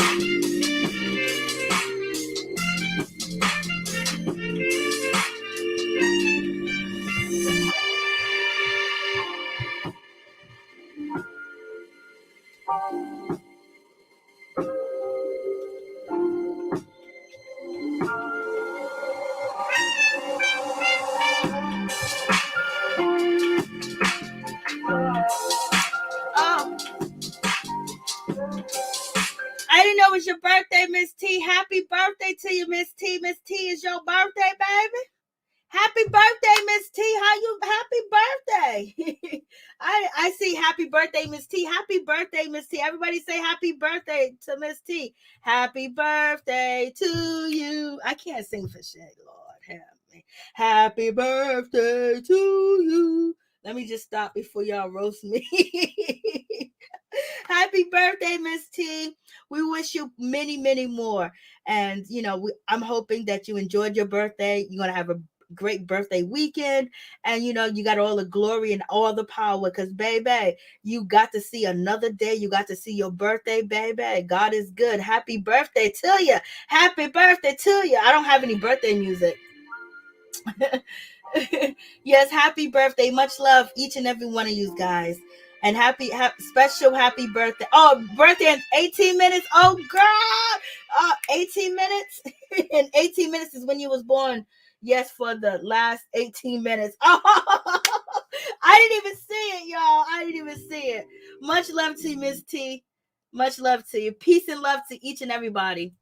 Speaker 1: I didn't know it was your birthday, Miss T. Happy birthday to you, Miss T. Miss T, is your birthday, baby. Happy birthday, Miss T. How you? Happy birthday. I see happy birthday, Miss T. Happy birthday, Miss T. Everybody say happy birthday to Miss T. Happy birthday to you. I can't sing for shit, Lord help me. Happy birthday to you. Let me just stop before y'all roast me. Happy birthday, Miss T. We wish you many, many more. And, I'm hoping that you enjoyed your birthday. You're going to have a great birthday weekend. And, you got all the glory and all the power because, baby, you got to see another day. You got to see your birthday, baby. God is good. Happy birthday to you. Happy birthday to you. I don't have any birthday music. Yes, happy birthday. Much love, each and every one of you guys. And special happy birthday. Oh, birthday in 18 minutes. Oh, girl. 18 minutes. And 18 minutes is when you was born. Yes, for the last 18 minutes. Oh, I didn't even see it, y'all. I didn't even see it. Much love to you, Miss T. Much love to you. Peace and love to each and everybody.